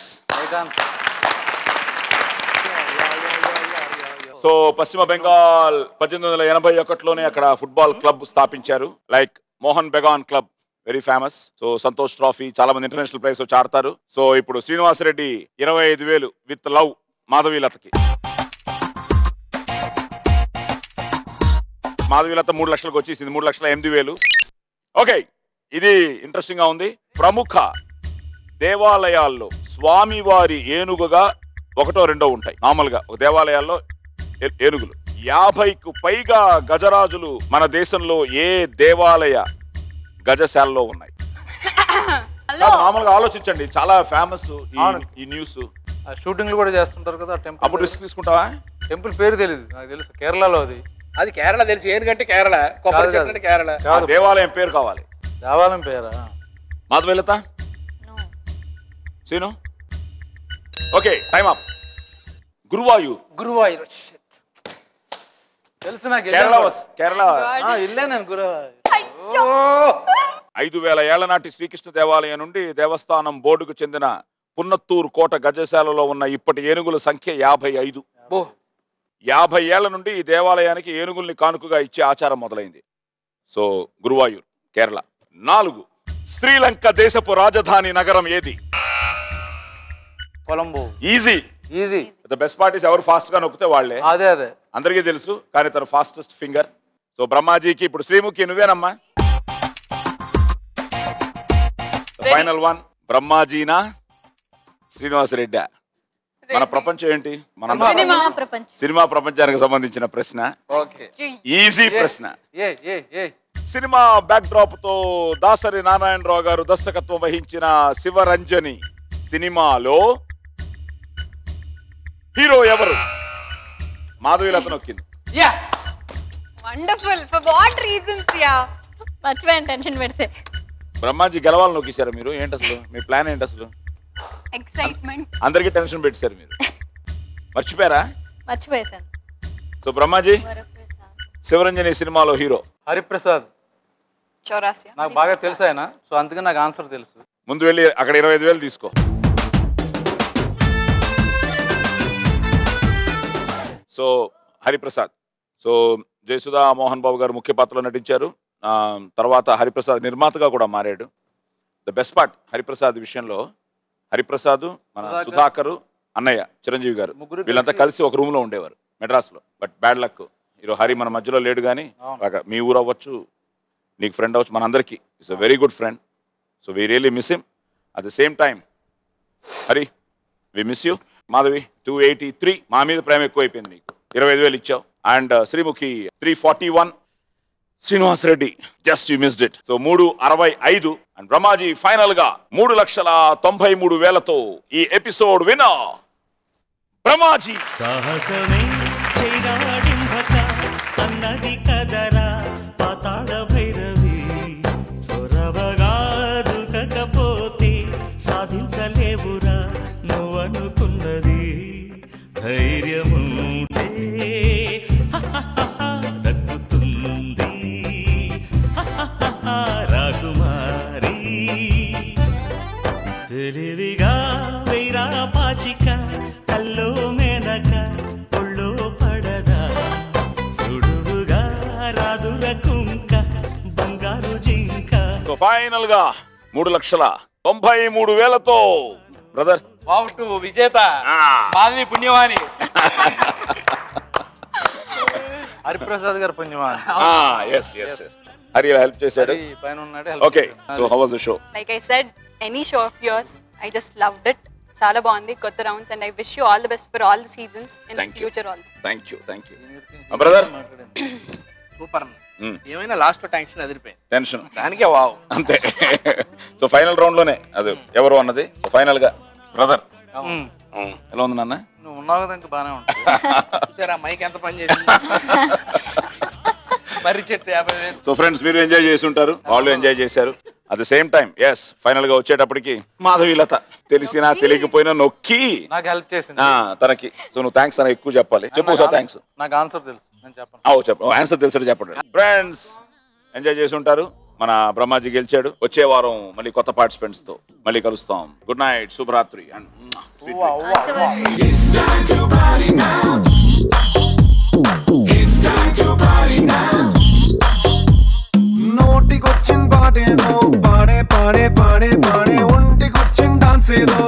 సో పశ్చిమ బెంగాల్ 1881లోనే అక్కడ ఫుట్బాల్ క్లబ్ స్థాపించారు. Like Mohan Bagan club, very famous. So Santosh trophy, చాలా మంది ఇంటర్నేషనల్ ప్లేయర్స్ వచ్చి ఆడతారు. సో ఇప్పుడు శ్రీనివాసరెడ్డి 25,000 విత్ లవ్ మాధవీలతకి. మాధవీలత 3 లక్షలకు వచ్చేసింది, 3,08,000. ఓకే, ఇది ఇంట్రెస్టింగ్ గా ఉంది. ప్రముఖ దేవాలయాల్లో స్వామివారి ఏనుగుగా 1, 2 ఉంటాయి. నార్మల్ గా ఒక దేవాలయాల్లో ఏనుగులు. 50కు పైగా గజరాజులు మన దేశంలో ఏ దేవాలయ గజశాలలో ఉన్నాయి? మామూలుగా ఆలోచించండి, చాలా ఫేమస్ ఈ న్యూస్. షూటింగ్లు కూడా చేస్తుంటారు కదా టెంపుల్. అప్పుడు రిస్క్ తీసుకుంటావా? టెంపుల్ పేరు తెలియదు నాకు. తెలుసు కేరళలో అది. అది కేరళ తెలుసు, ఏనుగంటే కేరళ, కొబ్బరి చెట్టు అంటే కేరళ. దేవాలయం పేరు కావాలి. దేవాలయం పేరా? Madhavilatha, Seenu, okay time up. Guruvayur. Guruvayur తెలుసు నాకు. కేరళ ఇల్లే నేను గురువాయూర్. 5000 ఏళ్ల నాటి శ్రీకృష్ణ దేవాలయం నుండి దేవస్థానం బోర్డుకు చెందిన పున్నత్తూరు కోట గజశాలలో ఉన్న ఇప్పటి ఏనుగుల సంఖ్య 55. 50 ఏళ్ల నుండి ఈ దేవాలయానికి ఏనుగుల్ని కానుకగా ఇచ్చే ఆచారం మొదలైంది. సో గురువాయూర్, కేరళ. 4, శ్రీలంక దేశపు రాజధాని నగరం ఏది? Colombo. Easy. The best part is ఎవరు ఫాస్ట్ గా నొక్కితే వాళ్ళే. అదే అందరికీ తెలుసు, కానీ తన ఫాస్టెస్ట్ ఫింగర్. సో బ్రహ్మాజీకి ఇప్పుడు శ్రీముఖి నువ్వేనమ్మా. ఫైనల్ వన్, బ్రహ్మాజీనా శ్రీనివాసరెడ్డి? మన ప్రపంచం ఏంటి? మన సినిమా ప్రపంచానికి సంబంధించిన ప్రశ్న. ఈజీ ప్రశ్న. సినిమా బ్యాక్ డ్రాప్ తో దాసరి నారాయణరావు గారు దర్శకత్వం వహించిన శివరంజని సినిమాలో హీరో ఎవరు? మాధవీలత నొక్కింది. వండర్ఫుల్. For what reasons? మర్చిపోయాను టెన్షన్ పెడితే. బ్రహ్మాజీ గెలవాలని నొక్కేశారు మీరు. ఏంటి అసలు మీ ప్లాన్ ఏంటి అసలు? ఎక్సైట్మెంట్. అందరికీ టెన్షన్ పెట్టారు మీరు. మర్చిపోయారా? మర్చిపోయాను. సో బ్రహ్మాజీ, శివరంజని సినిమాలో హీరో హరిప్రసాద్. చౌరాసియా. నాకు బాగా తెలుసు ఆయన, సో అందుకని నాకు ఆన్సర్ తెలుసు. ముందు వెళ్ళి అక్కడ 25,000 తీసుకో. సో హరిప్రసాద్. సో జయసుధా మోహన్ బాబు గారు ముఖ్య పాత్రలో నటించారు. తర్వాత హరిప్రసాద్ నిర్మాతగా కూడా మారాడు. ద బెస్ట్ పార్ట్ హరిప్రసాద్ విషయంలో, హరిప్రసాద్, మన సుధాకర్, అన్నయ్య చిరంజీవి గారు వీళ్ళంతా కలిసి ఒక రూమ్ లో ఉండేవారు మెడ్రాస్లో. బట్ బ్యాడ్ లక్, ఈరోజు హరి మన మధ్యలో లేడు. కానీ మీ ఊరు అవ్వచ్చు, నీకు ఫ్రెండ్ అవ్వచ్చు, మనందరికీ it's a very good friend. So we really miss him. At the same time Hari, we miss you. Madhavi 283. మా మీద ప్రేమ ఎక్కువైపోయింది. నీకు 25,000 ఇచ్చావు. And Sreemukhi 341. Srinivasa Reddy just you missed it. So 365. And Brahmaji final గా 3,93,000తో ఈ ఎపిసోడ్ విన్నర్ బ్రహ్మాజీ. సాహసమే చెయ్యాడింభక అన్నది కదరా పాతాళ భైరవి. సొరవగా దుకకపోతే సాధించలేవురా నువ్వనుకున్నది. ధైర్యముంటే దక్కుతుంది రాకుమారి. తెలివిగా వైరా పాచిక కల్లో మేనక ఒళ్ళో పడదా. సుడువుగా రాదుర కుంక బంగారు జింక. సో ఫైనల్ గా 3,93,000తో బ్రదర్ విజేత మాధవి పుణ్యవాణి. హరిప్రసాద్ గారు పుణ్యవాణి. హరి హెల్ప్ చేశాడు. Okay, so how was the show? Like I said, any show off yours, I just loved it. చాలా బాగుంది, కొత్త rounds, and I wish you all the best for all the seasons in the future also. Thank you brother. Super. ఏమైనా last లో tension అదిరిపోయింది. Tension దానికే wow అంతే. So final round లోనే అది ఎవరు అన్నది. సో ఫైనల్ గా బ్రదర్ ఎలా ఉంది నాన్న? నువ్వు ఉన్నావు కదా, ఇంకా బాగానే ఉంటుంది. మైక్ ఎంత పని చేసింది. మర్రి చెట్టు 50,000. సో ఫ్రెండ్స్, మీరు ఎంజాయ్ చేసి ఉంటారు, వాళ్ళు ఎంజాయ్ చేశారు. At the same time final గా వచ్చేటప్పటికి మాధవీలత తెలిసినా తెలియకపోయినా నొక్కి నాకు హెల్ప్ చేసింది తనకి. సో నువ్వు థ్యాంక్స్ అని ఎక్కువ చెప్పాలి. చెప్పు సార్. థ్యాంక్స్. నాకు ఆన్సర్ తెలుసు, నేను చెప్పను. చెప్పు, ఆన్సర్ తెలుసు చెప్పండి. ఫ్రెండ్స్, ఎంజాయ్ చేసి ఉంటారు. మన బ్రహ్మాజీ గెలిచాడు. వచ్చే వారం మళ్ళీ కొత్త పార్టిసిపెంట్స్ తో మళ్ళీ కలుస్తాం. గుడ్ నైట్, శుభరాత్రి. అండ్ నోటికొచ్చిన పాటేదో పాడే పాడే పాడే పాడే ఒంటికొచ్చిన డాన్స్ ఏదో